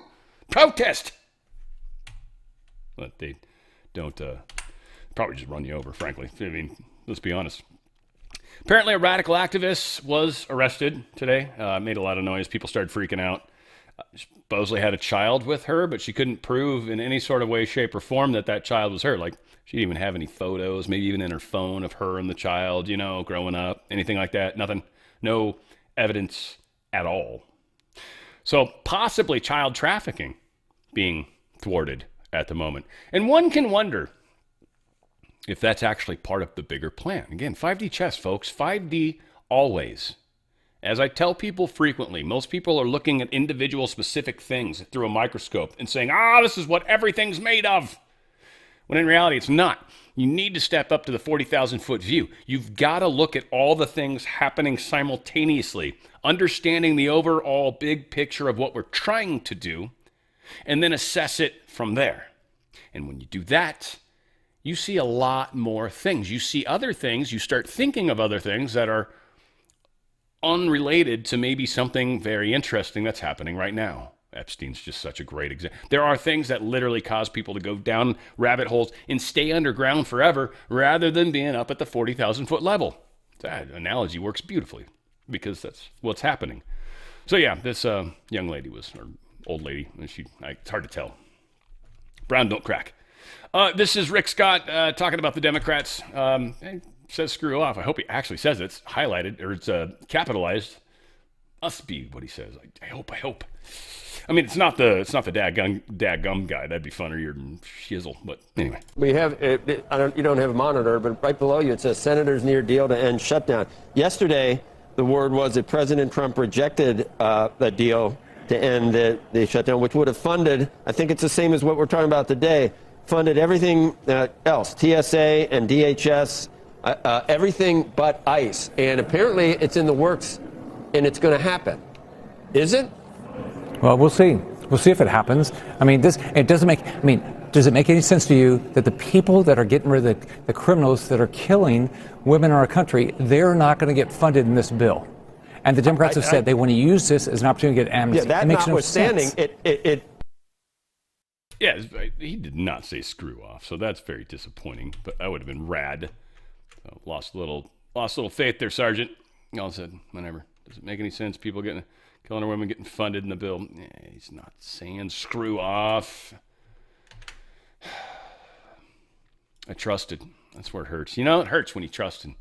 Protest! But they don't probably just run you over, frankly. Let's be honest. Apparently a radical activist was arrested today. Made a lot of noise. People started freaking out. Supposedly had a child with her, but she couldn't prove in any sort of way, shape, or form that child was her. Like, she didn't even have any photos, maybe even in her phone of her and the child, growing up, anything like that. Nothing, no evidence at all. So possibly child trafficking being thwarted at the moment. And one can wonder if that's actually part of the bigger plan. Again, 5D chess, folks. 5D always. As I tell people frequently, most people are looking at individual specific things through a microscope and saying, this is what everything's made of. When in reality, it's not. You need to step up to the 40,000-foot view. You've got to look at all the things happening simultaneously, understanding the overall big picture of what we're trying to do, and then assess it from there. And when you do that, you see a lot more things. You see other things, you start thinking of other things that are unrelated to maybe something very interesting that's happening right now. Epstein's just such a great example. There are things that literally cause people to go down rabbit holes and stay underground forever rather than being up at the 40,000-foot level. That analogy works beautifully because that's what's happening. So yeah, this young lady or old lady, it's hard to tell. Brown don't crack. This is Rick Scott talking about the Democrats. Says screw off. I hope he actually says it. It's highlighted or it's capitalized. Must be what he says. I hope. It's not the dadgum guy. That'd be funnier than shizzle. But anyway, we have. You don't have a monitor, but right below you it says senators near deal to end shutdown. Yesterday, the word was that President Trump rejected the deal to end the shutdown, which would have funded. I think it's the same as what we're talking about today. Funded everything else, TSA and DHS. Everything but ICE. And apparently it's in the works and it's going to happen. Is it? Well, we'll see. We'll see if it happens. Does it make any sense to you that the people that are getting rid of the criminals that are killing women in our country, they're not going to get funded in this bill? And the Democrats have said they want to use this as an opportunity to get amnesty. Yeah, that notwithstanding, Yeah, he did not say screw off, so that's very disappointing. But that would have been rad. So lost a little faith there, Sergeant. All said, whatever. Does it make any sense? People killing a women getting funded in the bill. Yeah, he's not saying screw off. I trusted. That's where it hurts. It hurts when you trust and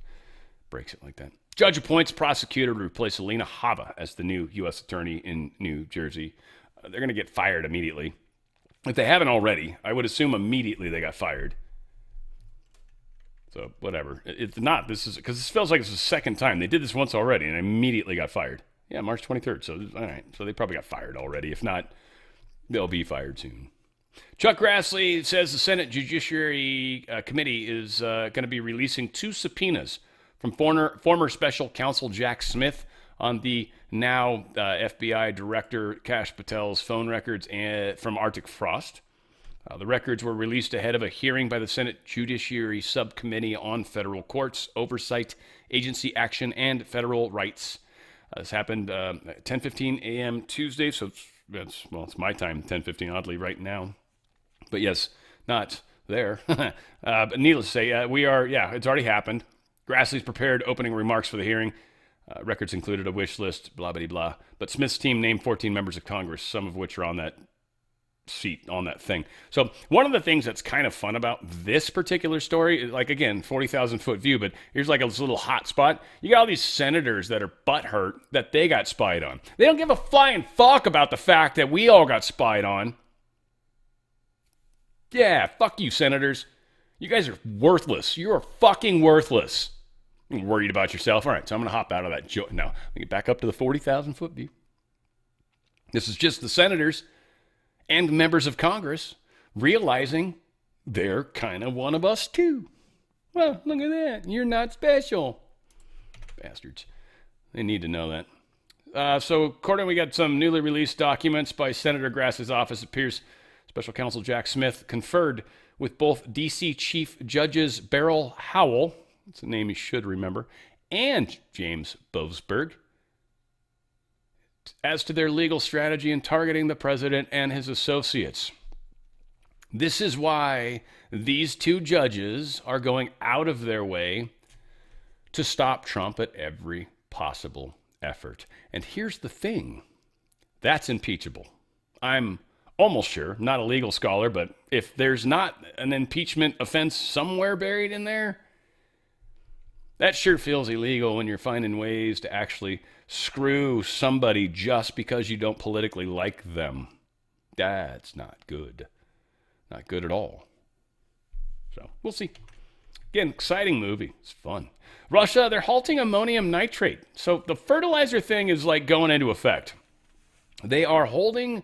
breaks it like that. Judge appoints prosecutor to replace Alina Habba as the new U.S. attorney in New Jersey. They're going to get fired immediately. If they haven't already, I would assume immediately they got fired. So whatever. It's not. This is because this feels like it's the second time. They did this once already and immediately got fired. Yeah, March 23rd. So all right. So they probably got fired already. If not, They'll be fired soon. Chuck Grassley says the Senate Judiciary Committee is going to be releasing 2 subpoenas from former special counsel Jack Smith on the now FBI Director Kash Patel's phone records from Arctic Frost. The records were released ahead of a hearing by the Senate Judiciary Subcommittee on Federal Courts, Oversight, Agency Action, and Federal Rights. This happened at 10:15 a.m. Tuesday, so it's my time, 10:15, oddly, right now. But yes, not there. But needless to say, it's already happened. Grassley's prepared opening remarks for the hearing. Records included a wish list, blah, blah, blah. But Smith's team named 14 members of Congress, some of which are on that seat, on that thing. So one of the things that's kind of fun about this particular story, like, again, 40,000-foot view, but here's like a little hot spot. You got all these senators that are butthurt that they got spied on. They don't give a flying fuck about the fact that we all got spied on. Yeah, fuck you, senators. You guys are worthless. You are fucking worthless. You're worried about yourself. All right, so I'm going to hop out of that joke. Now, let me get back up to the 40,000-foot view. This is just the senators and members of Congress realizing they're kind of one of us too. Well, look at that. You're not special. Bastards. They need to know that. So, according, we got some newly released documents by Senator Grassley's office. It appears Special Counsel Jack Smith conferred with both D.C. Chief Judges Beryl Howell, that's a name you should remember, and James Boasberg as to their legal strategy in targeting the president and his associates. This is why these 2 judges are going out of their way to stop Trump at every possible effort. And here's the thing. That's impeachable. I'm almost sure, not a legal scholar, but if there's not an impeachment offense somewhere buried in there, that sure feels illegal when you're finding ways to actually screw somebody just because you don't politically like them. That's not good. Not good at all. So, we'll see. Again, exciting movie. It's fun. Russia, they're halting ammonium nitrate. So, the fertilizer thing is like going into effect. They are holding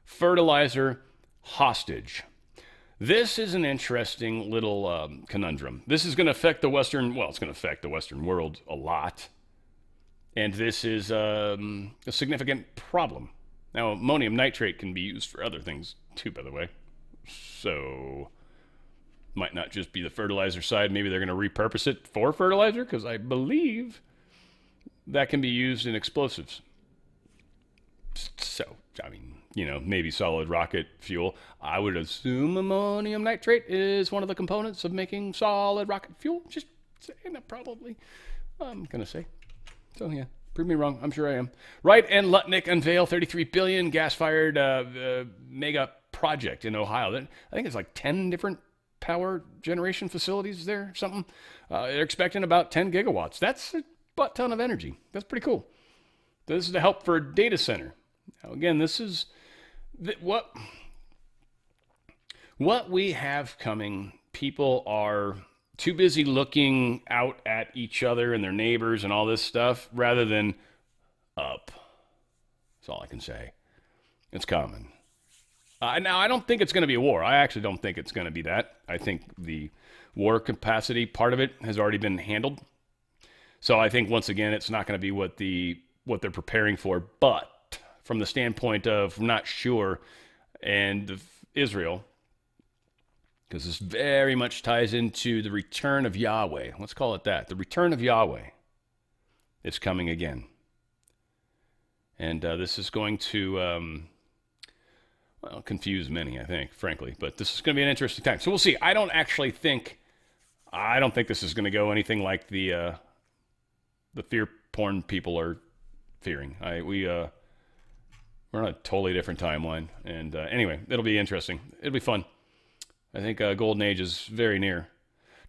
fertilizer hostage. This is an interesting little conundrum. This is going to affect it's going to affect the Western world a lot. And this is a significant problem. Now, ammonium nitrate can be used for other things too, by the way. So, might not just be the fertilizer side. Maybe they're going to repurpose it for fertilizer, because I believe that can be used in explosives. So, I mean, maybe solid rocket fuel. I would assume ammonium nitrate is one of the components of making solid rocket fuel. Just saying that probably. I'm going to say. So, yeah, prove me wrong. I'm sure I am. Wright and Lutnick unveil $33 billion gas-fired mega project in Ohio. I think it's like 10 different power generation facilities there or something. They're expecting about 10 gigawatts. That's a butt ton of energy. That's pretty cool. This is to help for a data center. Now, again, this is what we have coming. People are too busy looking out at each other and their neighbors and all this stuff rather than up. That's all I can say. It's coming. Now, I don't think it's going to be a war. I actually don't think it's going to be that. I think the war capacity part of it has already been handled. So I think, once again, it's not going to be what they're preparing for. But from the standpoint of not sure, and Israel, because this very much ties into the return of Yahweh. Let's call it that. The return of Yahweh is coming again. And this is going to confuse many, I think, frankly. But this is going to be an interesting time. So we'll see. I don't think this is going to go anything like the fear porn people are fearing. We're on a totally different timeline. And anyway, it'll be interesting. It'll be fun. I think golden age is very near.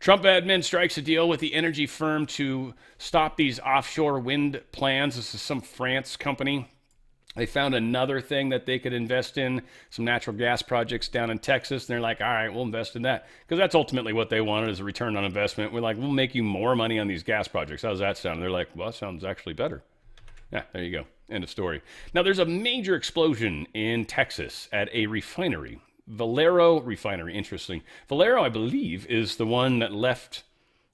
Trump admin strikes a deal with the energy firm to stop these offshore wind plans. This is some France company. They found another thing that they could invest in, some natural gas projects down in Texas. And they're like, all right, we'll invest in that. Because that's ultimately what they wanted, is a return on investment. We're like, we'll make you more money on these gas projects. How does that sound? And they're like, well, that sounds actually better. Yeah, there you go. End of story. Now, there's a major explosion in Texas at a refinery. Valero Refinery, interesting. Valero, I believe, is the one that left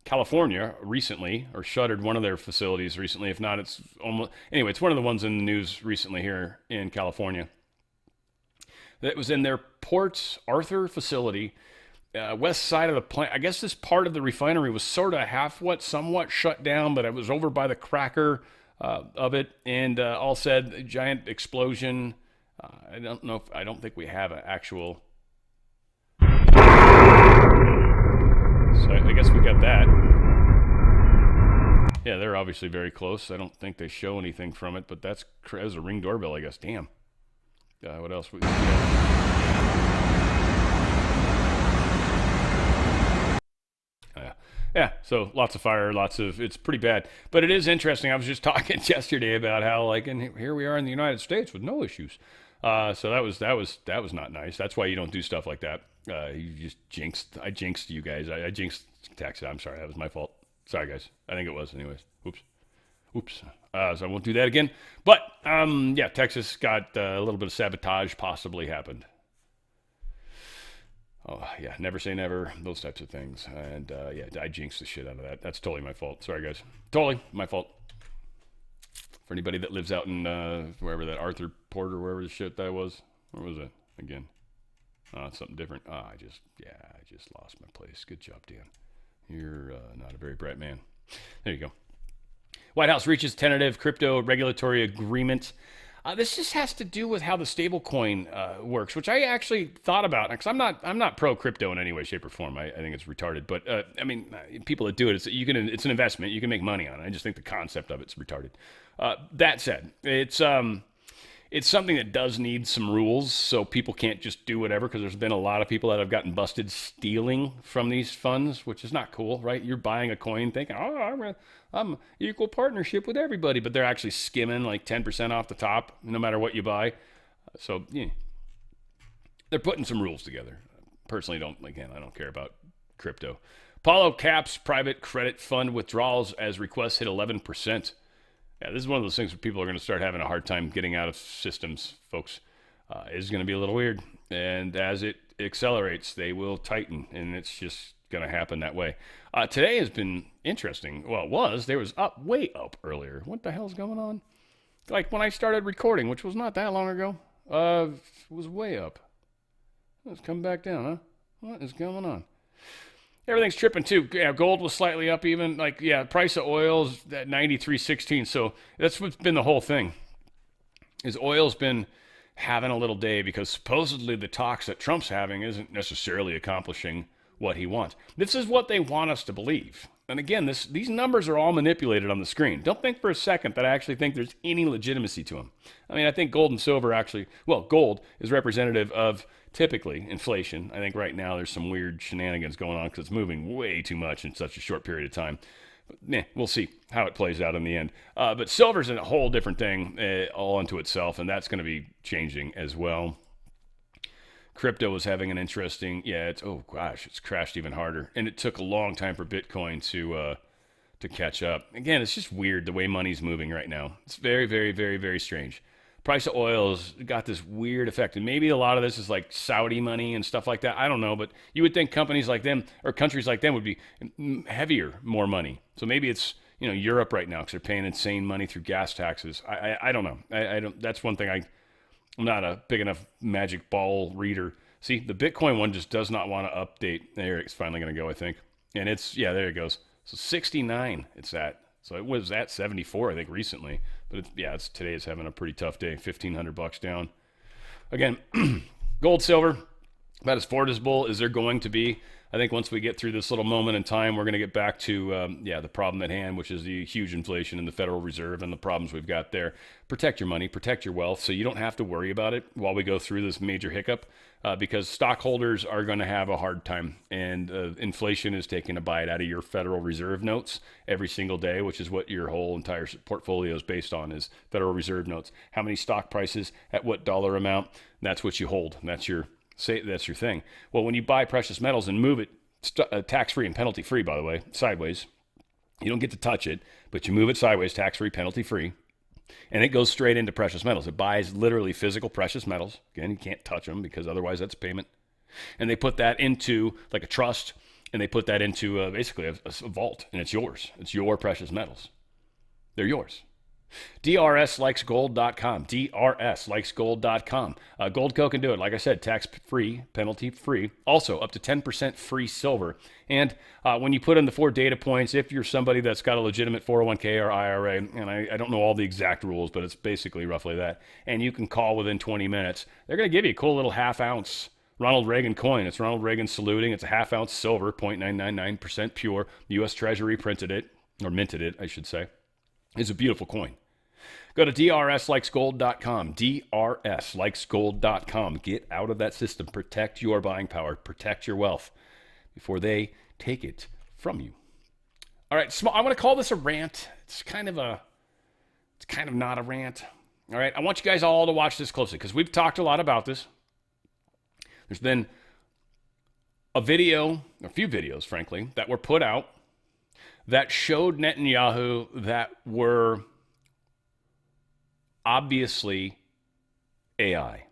California recently, or shuttered one of their facilities recently. If not, it's almost... Anyway, it's one of the ones in the news recently here in California. That was in their Port Arthur facility, west side of the plant. I guess this part of the refinery was sort of somewhat shut down, but it was over by the cracker of it. And all said, a giant explosion. I don't think we have an actual... So I guess we got that. Yeah, they're obviously very close. I don't think they show anything from it, but that was a Ring doorbell, I guess. Damn. What else? Yeah, so lots of fire, it's pretty bad. But it is interesting. I was just talking yesterday about how, and here we are in the United States with no issues. So that was not nice. That's why you don't do stuff like that. You just I jinxed you guys. I jinxed Texas. I'm sorry. That was my fault. Sorry, guys. I think it was anyways. Oops. So I won't do that again. But, yeah, Texas got a little bit of sabotage possibly happened. Oh, yeah, never say never, those types of things. And, yeah, I jinxed the shit out of that. That's totally my fault. Sorry, guys. Totally my fault. For anybody that lives out in, wherever that Arthur Port or wherever the shit that was. Where was it again? Something different. I just lost my place. Good job, Dan. You're not a very bright man. There you go. White House reaches tentative crypto regulatory agreement. This just has to do with how the stablecoin works, which I actually thought about, because I'm not pro crypto in any way, shape, or form. I think it's retarded, but I mean, people that do it, it's an investment. You can make money on it. I just think the concept of it's retarded. That said, it's something that does need some rules, so people can't just do whatever, because there's been a lot of people that have gotten busted stealing from these funds, which is not cool, right? You're buying a coin thinking, I'm equal partnership with everybody, but they're actually skimming like 10% off the top, no matter what you buy. So, yeah, they're putting some rules together. Personally, I don't care about crypto. Apollo caps private credit fund withdrawals as requests hit 11%. Yeah, this is one of those things where people are going to start having a hard time getting out of systems, folks. It's going to be a little weird. And as it accelerates, they will tighten, and it's just going to happen that way. Today has been interesting. Well, it was. There was way up earlier. What the hell's going on? Like when I started recording, which was not that long ago, it was way up. Let's come back down, huh? What is going on? Everything's tripping too. Yeah, gold was slightly up even. Price of oil is at 93.16. So that's what's been the whole thing. Is oil's been having a little day because supposedly the talks that Trump's having isn't necessarily accomplishing what he wants. This is what they want us to believe. And again, these numbers are all manipulated on the screen. Don't think for a second that I actually think there's any legitimacy to them. I mean, I think gold and silver gold is representative of typically inflation. I think right now there's some weird shenanigans going on because it's moving way too much in such a short period of time. But, we'll see how it plays out in the end. But silver's a whole different thing all unto itself, and that's going to be changing as well. Crypto is having an interesting, it's crashed even harder. And it took a long time for Bitcoin to catch up. Again, it's just weird the way money's moving right now. It's very, very, very, very strange. Price of oil has got this weird effect. And maybe a lot of this is like Saudi money and stuff like that. I don't know, but you would think companies like them or countries like them would be heavier, more money. So maybe it's, Europe right now because they're paying insane money through gas taxes. I don't know. I don't. That's one thing I'm not a big enough magic ball reader. See, the Bitcoin one just does not want to update. There, it's finally going to go, I think. And there it goes. So 69, it's at. So it was at 74, I think, recently. But today is having a pretty tough day. $1,500 down. Again, gold, silver, about as affordable as they're going to be. I think once we get through this little moment in time, we're going to get back to, the problem at hand, which is the huge inflation in the Federal Reserve and the problems we've got there. Protect your money, protect your wealth, so you don't have to worry about it while we go through this major hiccup, because stockholders are going to have a hard time. And inflation is taking a bite out of your Federal Reserve notes every single day, which is what your whole entire portfolio is based on, is Federal Reserve notes. How many stock prices at what dollar amount? That's what you hold. That's your thing. Well, when you buy precious metals and move it tax-free and penalty-free, by the way, sideways, you don't get to touch it, but you move it sideways, tax-free, penalty-free. And it goes straight into precious metals. It buys literally physical precious metals. Again, you can't touch them because otherwise that's payment. And they put that into like a trust, and they put that into basically a vault, and it's yours. It's your precious metals. They're yours. DRSlikesgold.com. DRSlikesgold.com. Goldco can do it. Like I said, tax-free, penalty-free. Also, up to 10% free silver. And when you put in the 4 data points, if you're somebody that's got a legitimate 401k or IRA, and I don't know all the exact rules, but it's basically roughly that, and you can call within 20 minutes, they're going to give you a cool little half-ounce Ronald Reagan coin. It's Ronald Reagan saluting. It's a half-ounce silver, 0.999% pure. The U.S. Treasury printed it, or minted it, I should say. It's a beautiful coin. Go to DRSlikesgold.com. DRSlikesgold.com. Get out of that system. Protect your buying power. Protect your wealth before they take it from you. All right, I want to call this a rant. It's kind of not a rant. All right, I want you guys all to watch this closely because we've talked a lot about this. There's been a few videos, frankly, that were put out that showed Netanyahu that were obviously AI.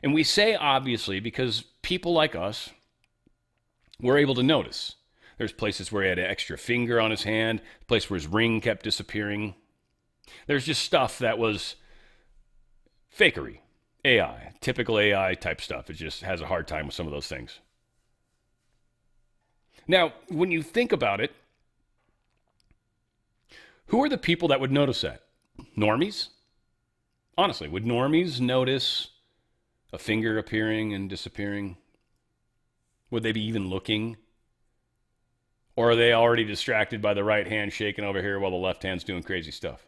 And we say obviously because people like us were able to notice. There's places where he had an extra finger on his hand, a place where his ring kept disappearing. There's just stuff that was fakery, AI, typical AI type stuff. It just has a hard time with some of those things. Now, when you think about it, who are the people that would notice that? Normies? Honestly, would normies notice a finger appearing and disappearing? Would they be even looking? Or are they already distracted by the right hand shaking over here while the left hand's doing crazy stuff?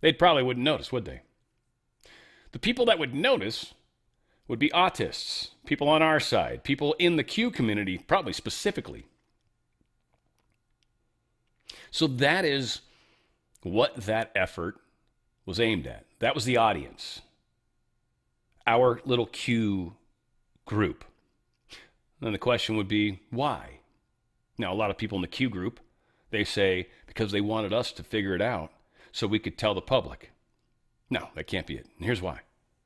They probably wouldn't notice, would they? The people that would notice would be autists, people on our side, people in the Q community, probably specifically. So that is what that effort was aimed at. That was the audience. Our little Q group. Then the question would be, why? Now, a lot of people in the Q group, they say, because they wanted us to figure it out so we could tell the public. No, that can't be it. And here's why.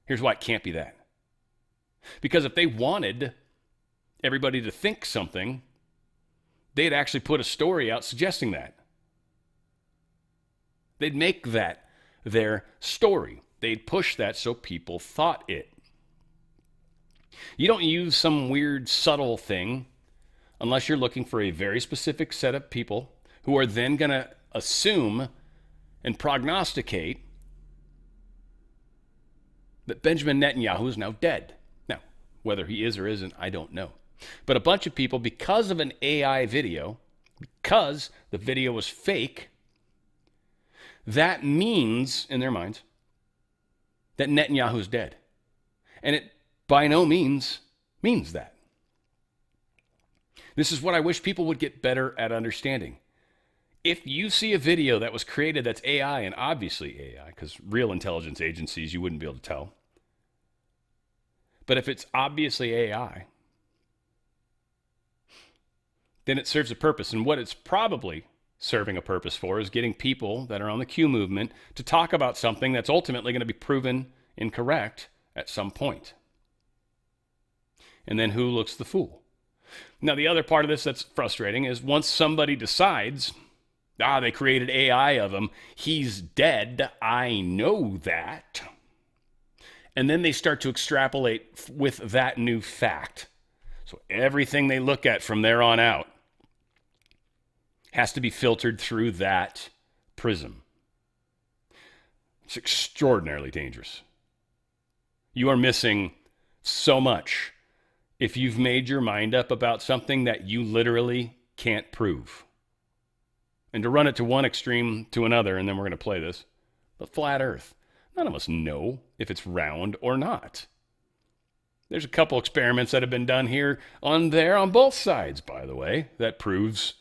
Here's why it can't be that. Because if they wanted everybody to think something, they'd actually put a story out suggesting that. They'd make that their story. They'd push that so people thought it. You don't use some weird subtle thing unless you're looking for a very specific set of people who are then going to assume and prognosticate that Benjamin Netanyahu is now dead. Now, whether he is or isn't, I don't know. But a bunch of people, because of an AI video, because the video was fake, that means, in their minds, that Netanyahu is dead. And it by no means means that. This is what I wish people would get better at understanding. If you see a video that was created that's AI, and obviously AI, because real intelligence agencies, you wouldn't be able to tell. But if it's obviously AI, then it serves a purpose. And what it's probably serving a purpose for is getting people that are on the Q movement to talk about something that's ultimately going to be proven incorrect at some point. And then who looks the fool? Now, the other part of this that's frustrating is once somebody decides, they created AI of him, he's dead, I know that. And then they start to extrapolate with that new fact. So everything they look at from there on out has to be filtered through that prism. It's extraordinarily dangerous. You are missing so much if you've made your mind up about something that you literally can't prove. And to run it to one extreme to another, and then we're going to play this, the flat earth. None of us know if it's round or not. There's a couple experiments that have been done here on both sides, by the way, that proves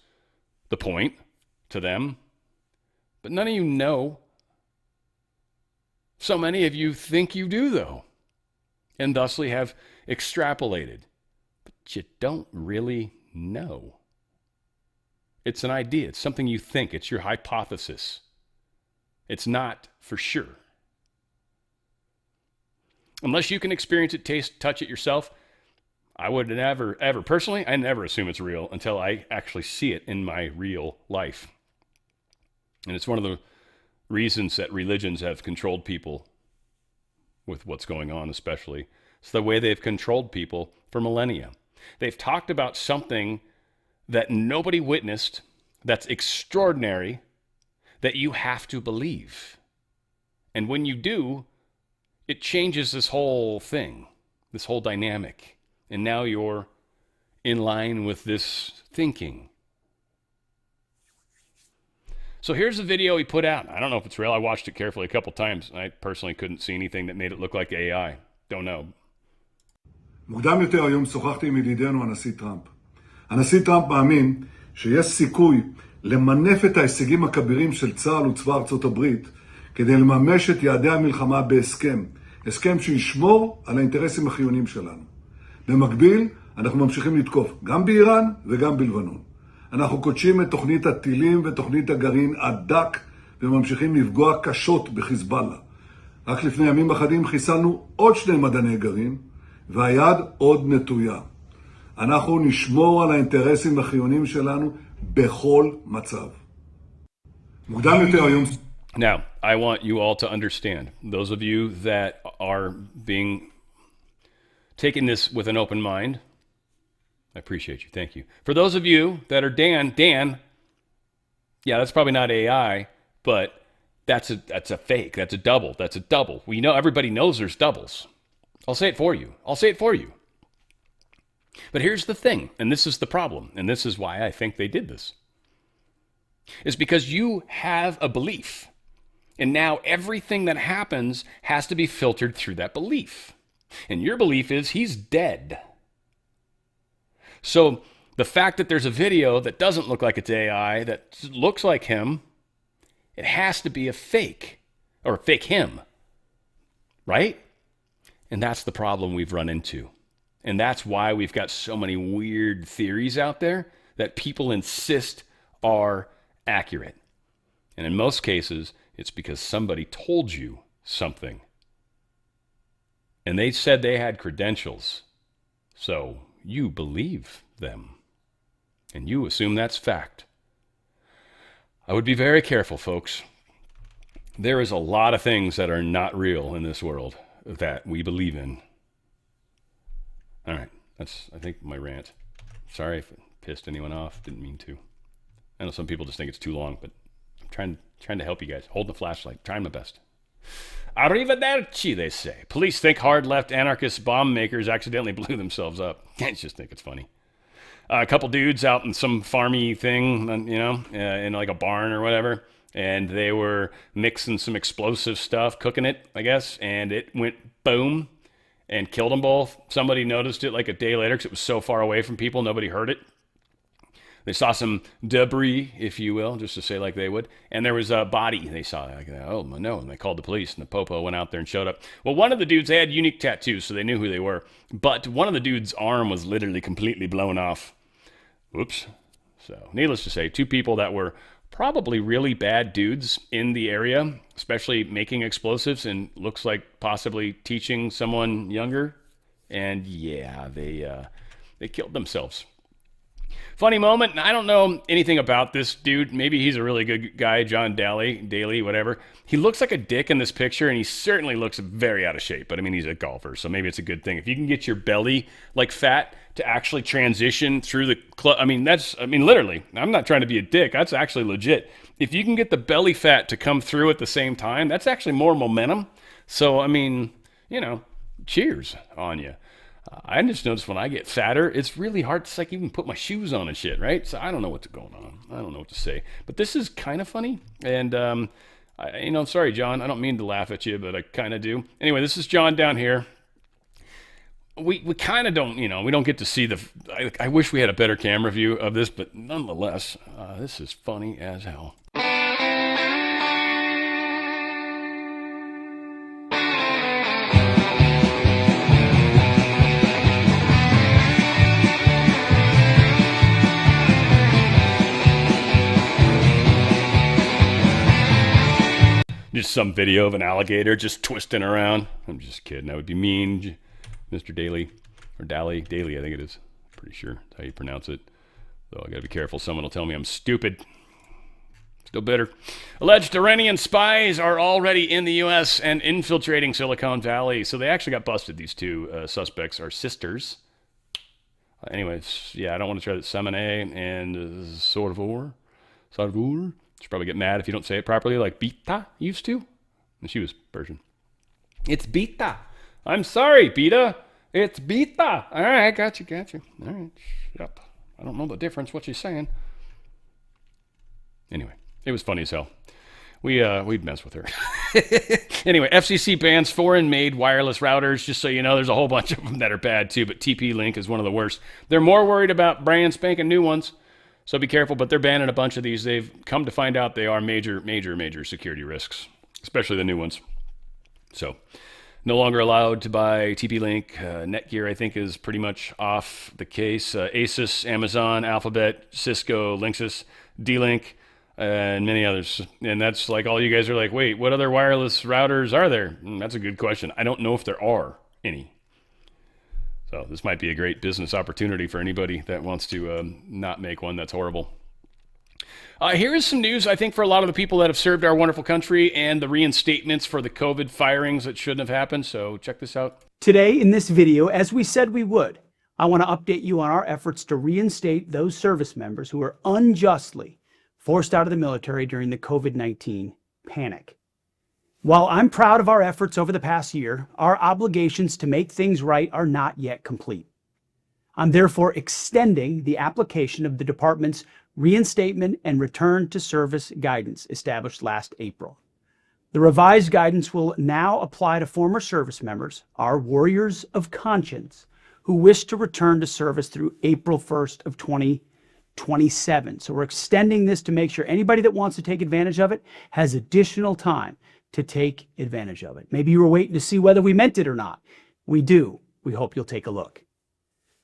the point to them. But none of you know. So many of you think you do, though, and thusly have extrapolated. But you don't really know. It's an idea. It's something you think. It's your hypothesis. It's not for sure. Unless you can experience it, taste, touch it yourself, I would never, ever, personally, I never assume it's real until I actually see it in my real life. And it's one of the reasons that religions have controlled people with what's going on, especially. It's the way they've controlled people for millennia. They've talked about something that nobody witnessed, that's extraordinary, that you have to believe. And when you do, it changes this whole thing, this whole dynamic. And now you're in line with this thinking. So here's the video he put out. I don't know if it's real. I watched it carefully a couple times. I personally couldn't see anything that made it look like AI. Don't know. מוקדם יותר היום שוחחתי עם ידידנו הנשיא טראמפ. הנשיא טראמפ מאמין שיש סיכוי למנף את ההישגים הכבירים של צה"ל וצבא ארצות הברית כדי לממש את יעדי המלחמה בהסכם. הסכם שישמור על האינטרסים החיוניים שלנו. במקביל, אנחנו ממשיכים לתקוף גם באיראן וגם בלבנון. אנחנו קודשים את תוכנית הטילים ותוכנית הגרעין עד דק וממשיכים לפגוע קשות בחיזבאללה. רק לפני ימים אחדים חיסלנו עוד 2 מדעני גרעין והיד עוד נטויה. אנחנו נשמור על האינטרסים החיוניים שלנו בכל מצב. מוקדם יותר היום... Now, I want you all to understand, those of you that are taking this with an open mind, I appreciate you. Thank you. For those of you that are Dan, yeah, that's probably not AI, but that's a fake. That's a double. We know, everybody knows there's doubles. I'll say it for you. But here's the thing, and this is the problem, and this is why I think they did this. Is because you have a belief, and now everything that happens has to be filtered through that belief. And your belief is he's dead. So the fact that there's a video that doesn't look like it's AI, that looks like him, it has to be a fake, or a fake him, right? And that's the problem we've run into. And that's why we've got so many weird theories out there that people insist are accurate. And in most cases, it's because somebody told you something. And they said they had credentials. So you believe them. And you assume that's fact. I would be very careful, folks. There is a lot of things that are not real in this world that we believe in. All right, that's, I think, my rant. Sorry if it pissed anyone off. Didn't mean to. I know some people just think it's too long, but I'm trying to help you guys. Hold the flashlight. Trying my best. Arrivederci, they say. Police think hard left anarchist bomb makers accidentally blew themselves up. I just think it's funny. A couple dudes out in some farmy thing, in like a barn or whatever, and they were mixing some explosive stuff, cooking it, I guess, and it went boom and killed them both. Somebody noticed it like a day later because it was so far away from people, nobody heard it. They saw some debris, if you will, just to say like they would. And there was a body they saw. Like, oh, no. And they called the police, and the popo went out there and showed up. Well, one of the dudes, they had unique tattoos, so they knew who they were. But one of the dude's arm was literally completely blown off. Whoops. So, needless to say, 2 people that were probably really bad dudes in the area, especially making explosives and looks like possibly teaching someone younger. And yeah, they killed themselves. Funny moment. I don't know anything about this dude. Maybe he's a really good guy, John Daly, whatever. He looks like a dick in this picture, and he certainly looks very out of shape. But I mean, he's a golfer, so maybe it's a good thing. If you can get your belly like fat to actually transition through the club, literally. I'm not trying to be a dick. That's actually legit. If you can get the belly fat to come through at the same time, that's actually more momentum. So cheers on you. I just noticed when I get fatter, it's really hard to even put my shoes on and shit, right? So I don't know what's going on. I don't know what to say. But this is kind of funny. And, sorry, John. I don't mean to laugh at you, but I kind of do. Anyway, this is John down here. We kind of don't, we don't get to see I wish we had a better camera view of this, but nonetheless, this is funny as hell. some video of an alligator just twisting around. I'm just kidding. That would be mean, Mr. Daly. Or Daly, I think it is. Pretty sure that's how you pronounce it. Though I gotta be careful. Someone will tell me I'm stupid. Still bitter. Alleged Iranian spies are already in the U.S. and infiltrating Silicon Valley. So they actually got busted. These two suspects are sisters. Anyways, yeah, I don't want to try that. Samane and Sorvor. She'll probably get mad if you don't say it properly, like Bita used to. And she was Persian. It's Bita. I'm sorry, Bita. It's Bita. All right, got you. All right, yep. I don't know the difference, what she's saying. Anyway, it was funny as hell. We'd mess with her. Anyway, FCC bans foreign-made wireless routers. Just so you know, there's a whole bunch of them that are bad too, but TP-Link is one of the worst. They're more worried about brand spanking new ones, so be careful, but they're banning a bunch of these. They've come to find out they are major security risks, especially the new ones. So, no longer allowed to buy TP-Link. Netgear, I think, is pretty much off the case. Asus, Amazon, Alphabet, Cisco, Linksys, D-Link, and many others. And that's like all you guys are like, wait, what other wireless routers are there? That's a good question. I don't know if there are any. So this might be a great business opportunity for anybody that wants to not make one that's horrible. Here is some news, I think, for a lot of the people that have served our wonderful country and the reinstatements for the COVID firings that shouldn't have happened. So check this out. Today in this video, as we said we would, I want to update you on our efforts to reinstate those service members who were unjustly forced out of the military during the COVID-19 panic. While I'm proud of our efforts over the past year, our obligations to make things right are not yet complete. I'm therefore extending the application of the department's reinstatement and return to service guidance established last April. The revised guidance will now apply to former service members, our warriors of conscience, who wish to return to service through April 1st of 2027. So we're extending this to make sure anybody that wants to take advantage of it has additional time to take advantage of it. Maybe you were waiting to see whether we meant it or not. We do. We hope you'll take a look.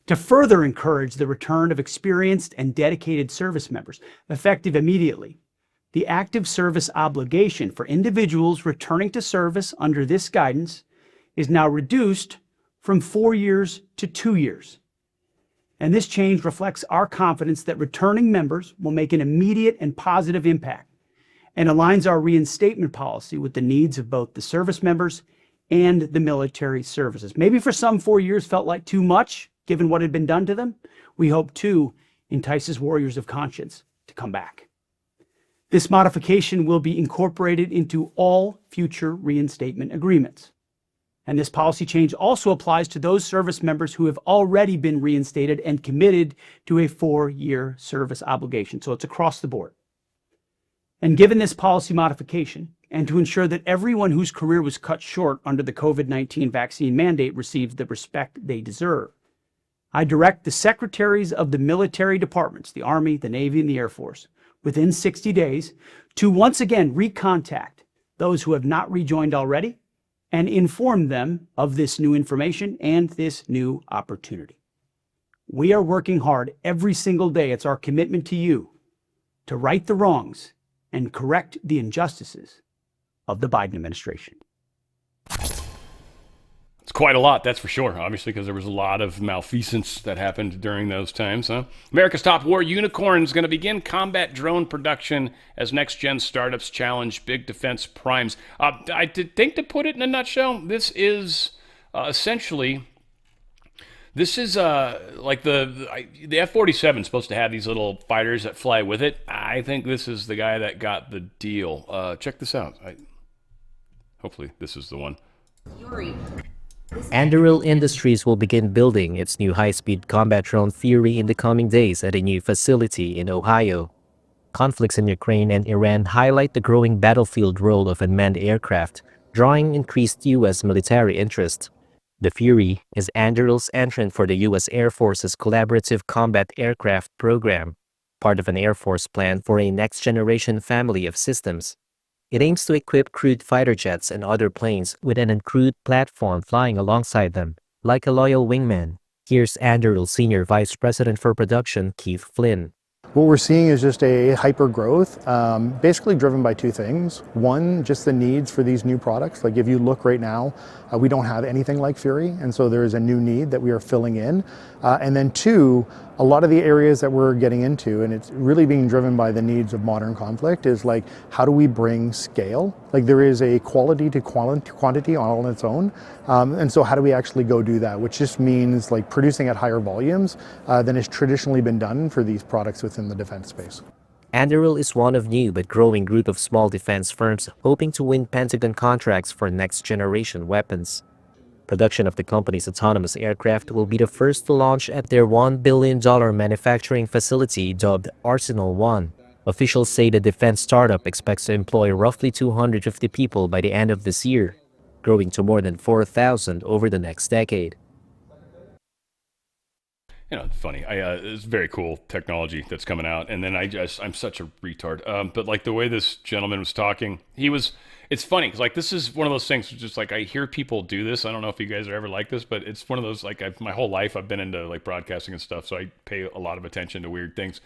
To further encourage the return of experienced and dedicated service members, effective immediately, the active service obligation for individuals returning to service under this guidance is now reduced from 4 years to 2 years. And this change reflects our confidence that returning members will make an immediate and positive impact and aligns our reinstatement policy with the needs of both the service members and the military services. Maybe for some 4 years felt like too much, given what had been done to them. We hope, too, entices warriors of conscience to come back. This modification will be incorporated into all future reinstatement agreements. And this policy change also applies to those service members who have already been reinstated and committed to a 4-year service obligation. So it's across the board. And given this policy modification, and to ensure that everyone whose career was cut short under the COVID-19 vaccine mandate receives the respect they deserve, I direct the secretaries of the military departments, the Army, the Navy, and the Air Force, within 60 days to once again recontact those who have not rejoined already and inform them of this new information and this new opportunity. We are working hard every single day. It's our commitment to you to right the wrongs and correct the injustices of the Biden administration. It's quite a lot, that's for sure, obviously, because there was a lot of malfeasance that happened during those times. America's top war unicorn is going to begin combat drone production as next-gen startups challenge big defense primes. I think to put it in a nutshell, this is essentially, this is like the F-47 is supposed to have these little fighters that fly with it. I think this is the guy that got the deal. Check this out. Hopefully this is the one. Anduril Industries will begin building its new high-speed combat drone Fury in the coming days at a new facility in Ohio. Conflicts in Ukraine and Iran highlight the growing battlefield role of unmanned aircraft, drawing increased U.S. military interest. The Fury is Anduril's entrant for the U.S. Air Force's Collaborative Combat Aircraft program, part of an Air Force plan for a next-generation family of systems. It aims to equip crewed fighter jets and other planes with an uncrewed platform flying alongside them, like a loyal wingman. Here's Anduril Senior Vice President for Production, Keith Flynn. What we're seeing is just a hyper growth, basically driven by two things. One, just the needs for these new products. Like if you look right now, we don't have anything like Fury, and so there is a new need that we are filling in. And then two, a lot of the areas that we're getting into, and it's really being driven by the needs of modern conflict, is like, how do we bring scale? Like there is a quality to quantity all on its own. And so how do we actually go do that? Which just means like producing at higher volumes than has traditionally been done for these products within the defense space. Anduril is one of new but growing group of small defense firms hoping to win Pentagon contracts for next-generation weapons. Production of the company's autonomous aircraft will be the first to launch at their $1 billion manufacturing facility dubbed Arsenal One. Officials say the defense startup expects to employ roughly 250 people by the end of this year, growing to more than 4,000 over the next decade. You know, it's funny. It's very cool technology that's coming out, and then I'm such a retard. But like the way this gentleman was talking, it's funny because like this is one of those things. Just like I hear people do this. I don't know if you guys are ever like this, but it's one of those like my whole life I've been into like broadcasting and stuff, so I pay a lot of attention to weird things.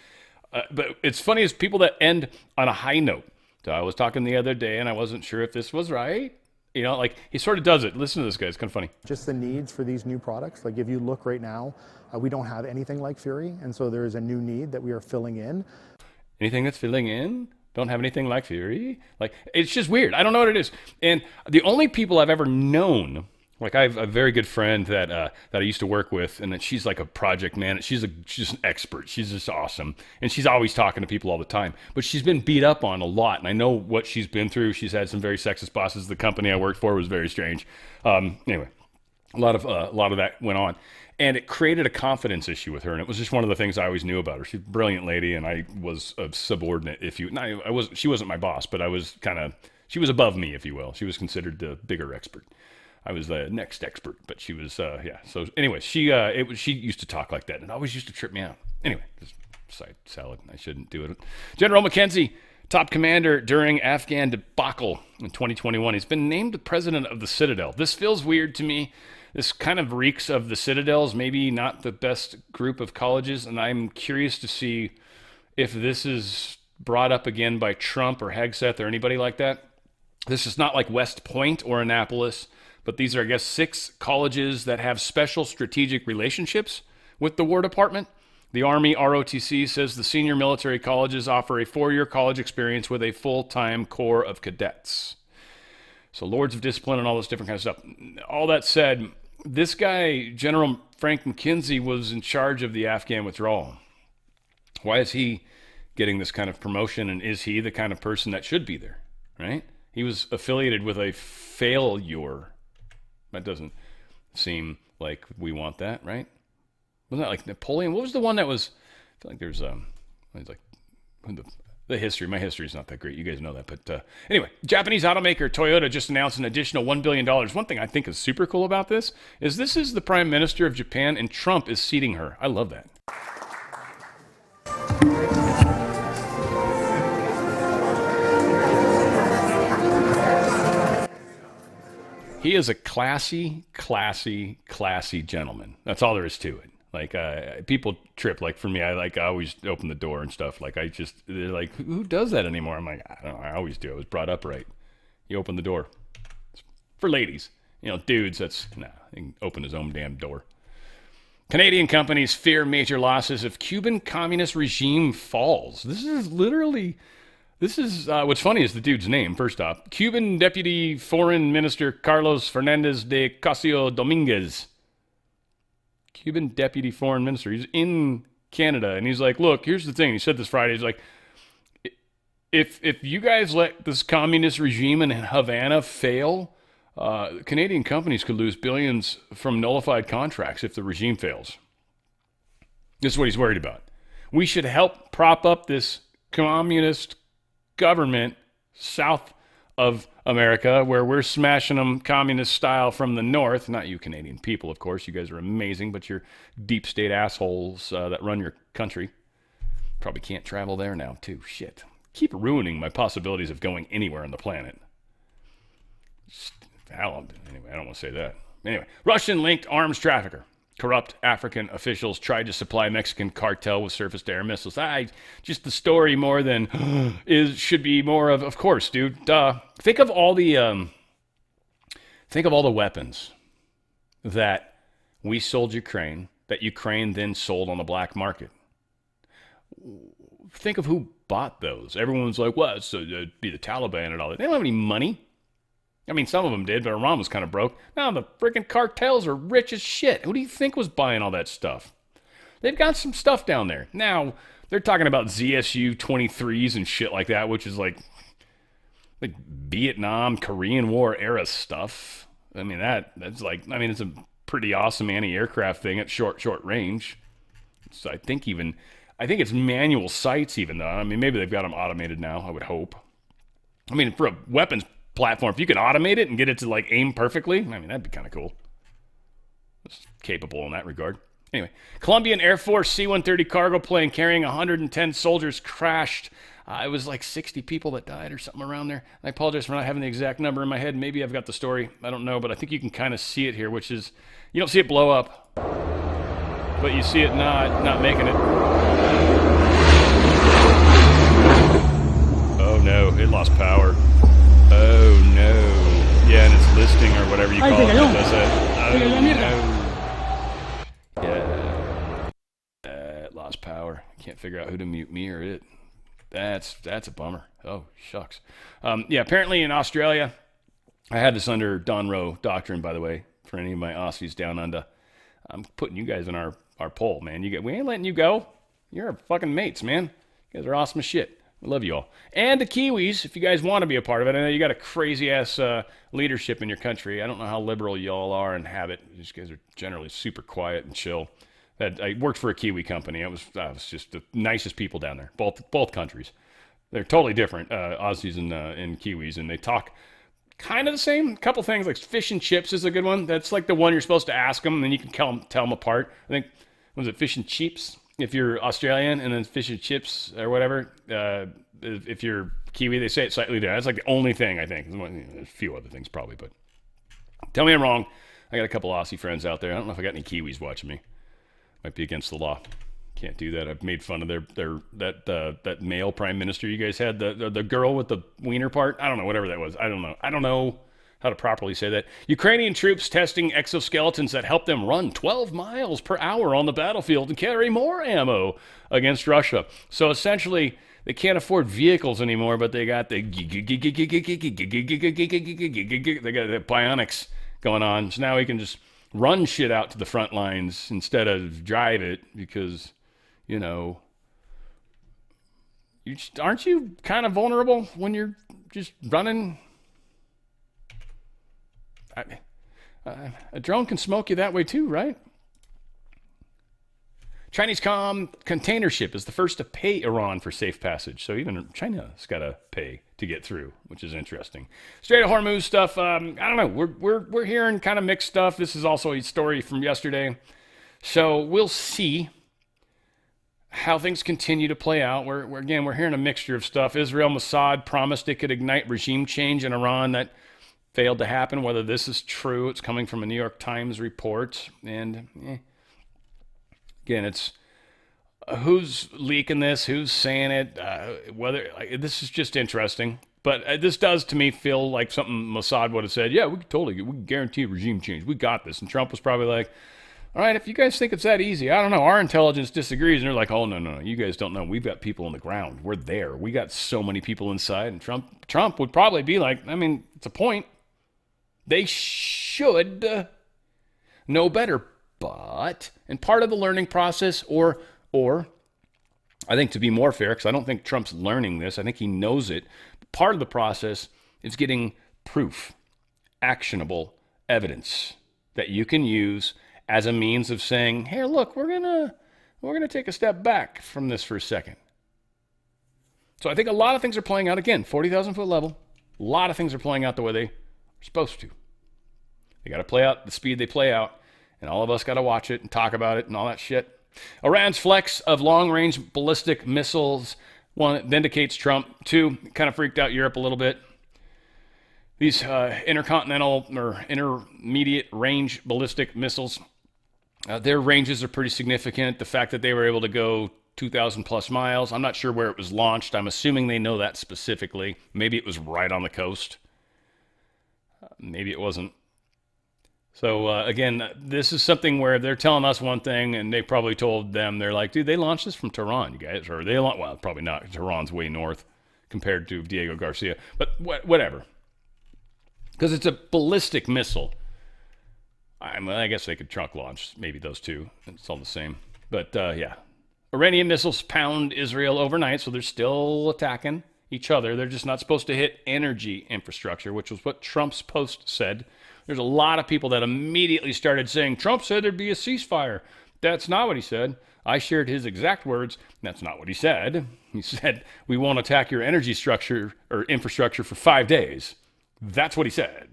But it's funny is people that end on a high note. So I was talking the other day, and I wasn't sure if this was right. You know, like he sort of does it. Listen to this guy; it's kind of funny. Just the needs for these new products. Like if you look right now, we don't have anything like Fury, and so there is a new need that we are filling in. Anything that's filling in? Don't have anything like Fury? Like, it's just weird. I don't know what it is. And the only people I've ever known, like I have a very good friend that I used to work with, and that she's like a project man. She's just an expert. She's just awesome. And she's always talking to people all the time. But she's been beat up on a lot, and I know what she's been through. She's had some very sexist bosses. The company I worked for was very strange. Anyway, a lot of that went on. And it created a confidence issue with her, and it was just one of the things I always knew about her. She's a brilliant lady, and I was a subordinate. She wasn't my boss, but she was above me, if you will. She was considered the bigger expert. I was the next expert, but she was, yeah. So anyway, she used to talk like that, and it always used to trip me out. Anyway, just side salad. I shouldn't do it. General McKenzie, top commander during Afghan debacle in 2021. He's been named the president of the Citadel. This feels weird to me. This kind of reeks of the Citadels, maybe not the best group of colleges, and I'm curious to see if this is brought up again by Trump or Hegseth or anybody like that. This is not like West Point or Annapolis, but these are, I guess, 6 colleges that have special strategic relationships with the War Department. The Army ROTC says the senior military colleges offer a 4-year college experience with a full-time corps of cadets. So Lords of Discipline and all this different kind of stuff. All that said, this guy, General Frank McKenzie, was in charge of the Afghan withdrawal. Why is he getting this kind of promotion, and is he the kind of person that should be there, right? He was affiliated with a failure. That doesn't seem like we want that, right? Wasn't that like Napoleon? What was the one that was, I feel like there's, the history. My history is not that great. You guys know that. But anyway, Japanese automaker Toyota just announced an additional $1 billion. One thing I think is super cool about this is the Prime Minister of Japan, and Trump is seating her. I love that. He is a classy gentleman. That's all there is to it. Like people trip. Like for me, I always open the door and stuff. Like they're like, who does that anymore? I'm like, I don't know. I always do. I was brought up right. You open the door. It's for ladies, dudes. He can open his own damn door. Canadian companies fear major losses if Cuban communist regime falls. This is what's funny is the dude's name. First off, Cuban Deputy Foreign Minister Carlos Fernandez de Casio Dominguez. Cuban Deputy Foreign Minister. He's in Canada, and he's like, look, here's the thing. He said this Friday. He's like, if you guys let this communist regime in Havana fail, Canadian companies could lose billions from nullified contracts if the regime fails. This is what he's worried about. We should help prop up this communist government south of America, where we're smashing them communist style from the north. Not you Canadian people, of course. You guys are amazing, but you're deep state assholes that run your country. Probably can't travel there now, too. Shit. Keep ruining my possibilities of going anywhere on the planet. Anyway, I don't want to say that. Anyway, Russian-linked arms trafficker corrupt African officials tried to supply Mexican cartel with surface-to-air missiles. Just the story more than should be more of course, dude. Duh. Think of all the weapons that we sold Ukraine, that Ukraine then sold on the black market. Think of who bought those. Everyone's like, well, it'd be the Taliban and all that. They don't have any money. I mean, some of them did, but Iran was kind of broke. Now the freaking cartels are rich as shit. Who do you think was buying all that stuff? They've got some stuff down there. Now, they're talking about ZSU 23s and shit like that, which is like Vietnam, Korean War era stuff. I mean, that's like, I mean, it's a pretty awesome anti-aircraft thing at short range. So I think it's manual sights even, though. I mean, maybe they've got them automated now, I would hope. I mean, for a weapons platform, if you could automate it and get it to like aim perfectly, I mean, that'd be kind of cool. It's capable in that regard. Anyway, Colombian Air Force C-130 cargo plane carrying 110 soldiers crashed. It was like 60 people that died or something around there. I apologize for not having the exact number in my head. Maybe I've got the story. I don't know, but I think you can kind of see it here, which is, you don't see it blow up, but you see it not making it. Oh no, it lost power. Oh no. Yeah, and it's listing or whatever you call it that does that. Oh no. Yeah. It lost power. I can't figure out who to mute, me or it. That's a bummer. Oh, shucks. Yeah, apparently in Australia, I had this under Don Rowe doctrine, by the way, for any of my Aussies down under. I'm putting you guys in our poll, man. We ain't letting you go. You're our fucking mates, man. You guys are awesome as shit. I love you all. And the Kiwis, if you guys want to be a part of it. I know you got a crazy-ass leadership in your country. I don't know how liberal y'all are and habit. These guys are generally super quiet and chill. I worked for a Kiwi company. I was just the nicest people down there, both countries. They're totally different, Aussies and Kiwis, and they talk kind of the same. A couple things, like fish and chips is a good one. That's like the one you're supposed to ask them, and then you can tell them apart. I think, was it fish and chips? If you're Australian, and then fish and chips or whatever. If you're Kiwi, they say it slightly different. That's like the only thing, I think. There's a few other things probably, but tell me I'm wrong. I got a couple Aussie friends out there. I don't know if I got any Kiwis watching me. Might be against the law. Can't do that. I've made fun of that male prime minister you guys had, the girl with the wiener part. I don't know, whatever that was. I don't know how to properly say that. Ukrainian troops testing exoskeletons that help them run 12 miles per hour on the battlefield and carry more ammo against Russia. So essentially, they can't afford vehicles anymore, but they got the bionics going on. So now we can just run shit out to the front lines instead of drive it because, you know, aren't you kind of vulnerable when you're just running? A drone can smoke you that way too, right? Chinese container ship is the first to pay Iran for safe passage. So even China's got to pay to get through, which is interesting. Strait of Hormuz stuff. I don't know. We're hearing kind of mixed stuff. This is also a story from yesterday. So we'll see how things continue to play out. We're hearing a mixture of stuff. Israel, Mossad promised it could ignite regime change in Iran. That failed to happen. Whether this is true, it's coming from a New York Times report. And again, it's who's leaking this, who's saying it, this is just interesting. But this does, to me, feel like something Mossad would have said, yeah, we can guarantee regime change. We got this. And Trump was probably like, all right, if you guys think it's that easy, I don't know. Our intelligence disagrees. And they're like, oh, no. You guys don't know. We've got people on the ground. We're there. We got so many people inside. And Trump would probably be like, I mean, it's a point. They should know better. But, and part of the learning process, or I think to be more fair, because I don't think Trump's learning this, I think he knows it. Part of the process is getting proof, actionable evidence that you can use as a means of saying, hey, look, we're gonna take a step back from this for a second. So I think a lot of things are playing out, again, 40,000 foot level. A lot of things are playing out the way they are supposed to. They got to play out the speed they play out, and all of us got to watch it and talk about it and all that shit. Iran's flex of long-range ballistic missiles, one, it vindicates Trump. Two, kind of freaked out Europe a little bit. These intercontinental or intermediate range ballistic missiles Their ranges are pretty significant. The fact that they were able to go 2,000 plus miles. I'm not sure where it was launched. I'm assuming they know that specifically. Maybe it was right on the coast. Maybe it wasn't. So again, this is something where they're telling us one thing, and they probably told them, they're like, dude, they launched this from Tehran, you guys. Or they launched, well, probably not. Tehran's way north compared to Diego Garcia. But whatever. Because it's a ballistic missile. I guess they could trunk launch maybe those two. It's all the same. But yeah. Iranian missiles pound Israel overnight, so they're still attacking each other. They're just not supposed to hit energy infrastructure, which was what Trump's post said. There's a lot of people that immediately started saying, Trump said there'd be a ceasefire. That's not what he said. I shared his exact words. That's not what he said. He said, we won't attack your energy structure or infrastructure for 5 days. That's what he said.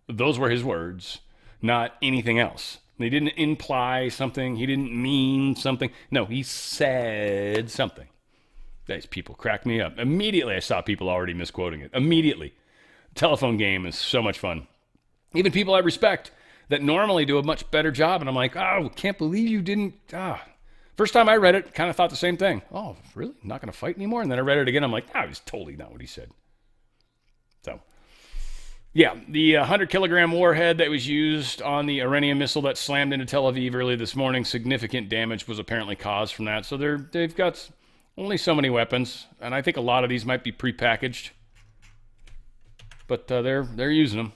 Those were his words, not anything else. He didn't imply something. He didn't mean something. No, he said something. These people cracked me up. Immediately, I saw people already misquoting it. Immediately. Telephone game is so much fun. Even people I respect that normally do a much better job. And I'm like, oh, can't believe you didn't. First time I read it, kind of thought the same thing. Oh, really? Not going to fight anymore? And then I read it again. I'm like, it's totally not what he said. So, yeah, the 100-kilogram warhead that was used on the Iranian missile that slammed into Tel Aviv early this morning, significant damage was apparently caused from that. So they've got only so many weapons. And I think a lot of these might be prepackaged. But they're using them.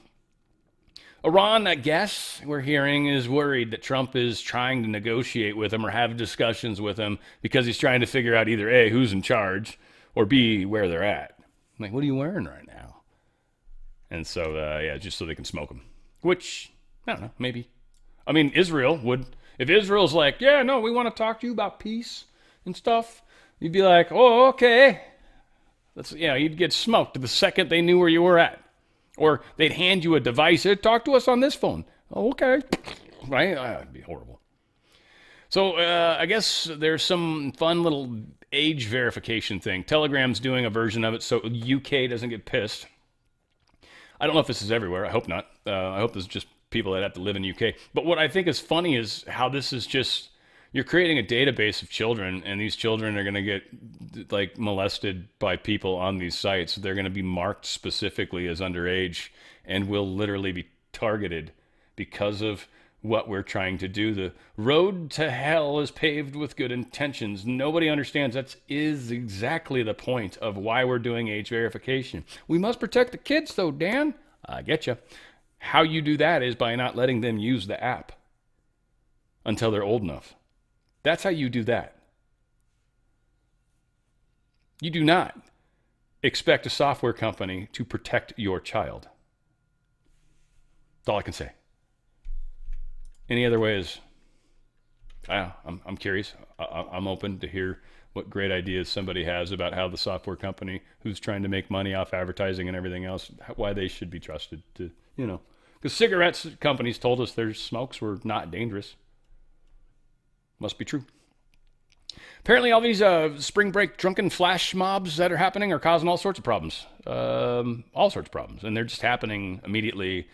Iran, I guess, we're hearing, is worried that Trump is trying to negotiate with him or have discussions with him because he's trying to figure out either A, who's in charge, or B, where they're at. I'm like, what are you wearing right now? And so, yeah, just so they can smoke him. Which, I don't know, maybe. I mean, Israel would, if Israel's like, yeah, no, we want to talk to you about peace and stuff, you'd be like, oh, okay. You'd get smoked the second they knew where you were at. Or they'd hand you a device. Hey, talk to us on this phone. Oh, okay. Right? That'd be horrible. So I guess there's some fun little age verification thing. Telegram's doing a version of it so UK doesn't get pissed. I don't know if this is everywhere. I hope not. I hope this is just people that have to live in UK. But what I think is funny is how this is just, you're creating a database of children, and these children are going to get like molested by people on these sites. They're going to be marked specifically as underage and will literally be targeted because of what we're trying to do. The road to hell is paved with good intentions. Nobody understands that is exactly the point of why we're doing age verification. We must protect the kids though, Dan. I get you. How you do that is by not letting them use the app until they're old enough. That's how you do that. You do not expect a software company to protect your child. That's all I can say. Any other ways? I'm curious. I'm open to hear what great ideas somebody has about how the software company who's trying to make money off advertising and everything else, why they should be trusted to, because cigarettes companies told us their smokes were not dangerous. Must be true. Apparently all these spring break drunken flash mobs that are happening are causing all sorts of problems. All sorts of problems. And they're just happening immediately.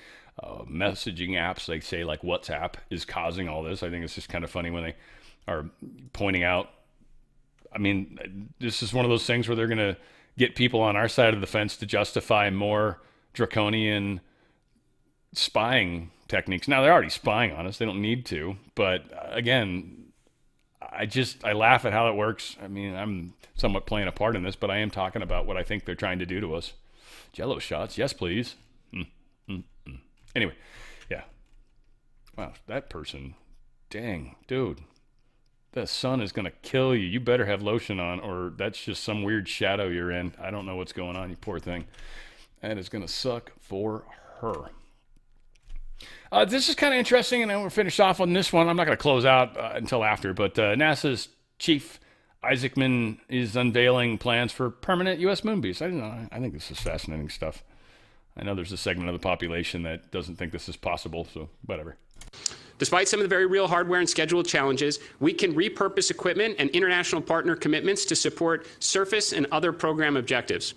Messaging apps, they say like WhatsApp, is causing all this. I think it's just kind of funny when they are pointing out. I mean, this is one of those things where they're going to get people on our side of the fence to justify more draconian spying techniques. Now, they're already spying on us. They don't need to. But again, I laugh at how it works. I mean, I'm somewhat playing a part in this, but I am talking about what I think they're trying to do to us. Jello shots, yes, please. Anyway, yeah. Wow, that person, dang, dude, the sun is going to kill you. You better have lotion on, or that's just some weird shadow you're in. I don't know what's going on, you poor thing. And it's going to suck for her. This is kind of interesting, and then we'll finish off on this one. I'm not going to close out until after, but NASA's chief Isaacman is unveiling plans for permanent U.S. moon base. I think this is fascinating stuff. I know there's a segment of the population that doesn't think this is possible, so whatever. Despite some of the very real hardware and schedule challenges, we can repurpose equipment and international partner commitments to support surface and other program objectives.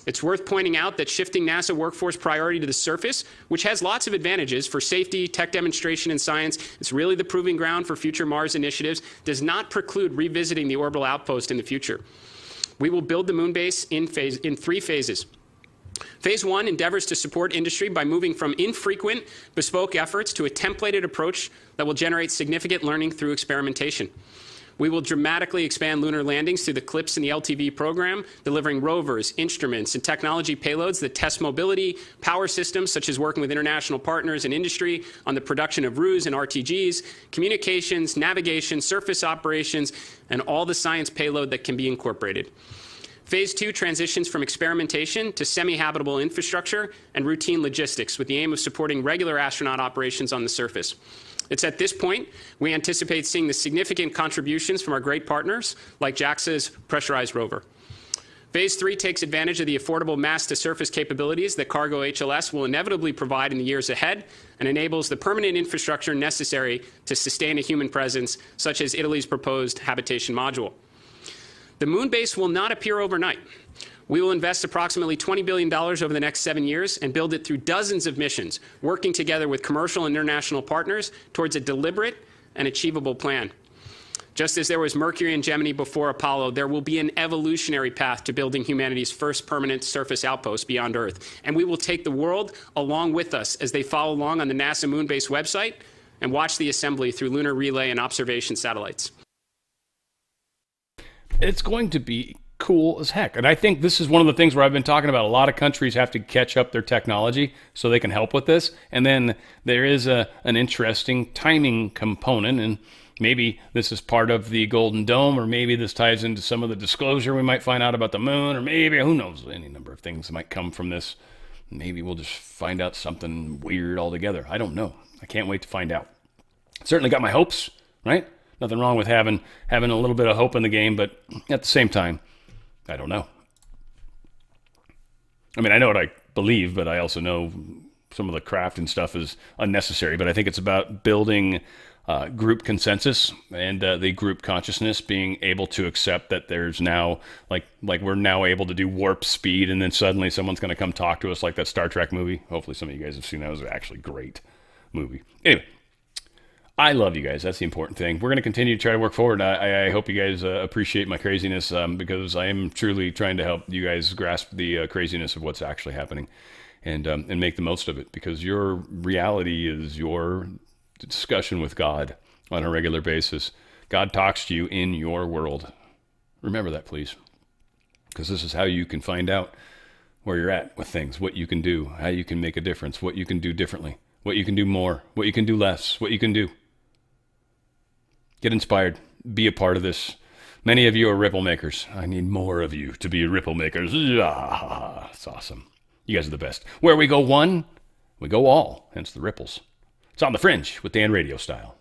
It's worth pointing out that shifting NASA workforce priority to the surface, which has lots of advantages for safety, tech demonstration, and science, it's really the proving ground for future Mars initiatives, does not preclude revisiting the orbital outpost in the future. We will build the moon base in 3 phases. Phase 1 endeavors to support industry by moving from infrequent, bespoke efforts to a templated approach that will generate significant learning through experimentation. We will dramatically expand lunar landings through the CLIPS and the LTV program, delivering rovers, instruments, and technology payloads that test mobility, power systems, such as working with international partners and industry on the production of RUs and RTGs, communications, navigation, surface operations, and all the science payload that can be incorporated. Phase 2 transitions from experimentation to semi-habitable infrastructure and routine logistics with the aim of supporting regular astronaut operations on the surface. It's at this point we anticipate seeing the significant contributions from our great partners like JAXA's pressurized rover. Phase 3 takes advantage of the affordable mass-to-surface capabilities that cargo HLS will inevitably provide in the years ahead and enables the permanent infrastructure necessary to sustain a human presence, such as Italy's proposed habitation module. The moon base will not appear overnight. We will invest approximately $20 billion over the next 7 years and build it through dozens of missions, working together with commercial and international partners towards a deliberate and achievable plan. Just as there was Mercury and Gemini before Apollo, there will be an evolutionary path to building humanity's first permanent surface outpost beyond Earth. And we will take the world along with us as they follow along on the NASA Moonbase website and watch the assembly through lunar relay and observation satellites. It's going to be cool as heck. And I think this is one of the things where I've been talking about. A lot of countries have to catch up their technology so they can help with this. And then there is an interesting timing component. And maybe this is part of the Golden Dome, or maybe this ties into some of the disclosure we might find out about the moon, or maybe, who knows, any number of things might come from this. Maybe we'll just find out something weird altogether. I don't know. I can't wait to find out. Certainly got my hopes, right? Nothing wrong with having a little bit of hope in the game, but at the same time, I don't know. I mean, I know what I believe, but I also know some of the craft and stuff is unnecessary. But I think it's about building group consensus and the group consciousness, being able to accept that there's now, like we're now able to do warp speed, and then suddenly someone's going to come talk to us like that Star Trek movie. Hopefully some of you guys have seen that. It was actually a great movie. Anyway. I love you guys. That's the important thing. We're going to continue to try to work forward. I hope you guys appreciate my craziness because I am truly trying to help you guys grasp the craziness of what's actually happening and make the most of it, because your reality is your discussion with God on a regular basis. God talks to you in your world. Remember that, please, because this is how you can find out where you're at with things, what you can do, how you can make a difference, what you can do differently, what you can do more, what you can do less, what you can do. Get inspired. Be a part of this. Many of you are ripple makers. I need more of you to be ripple makers. It's awesome. You guys are the best. Where we go one, we go all. Hence the ripples. It's on the Fringe with Dan RadioStyle.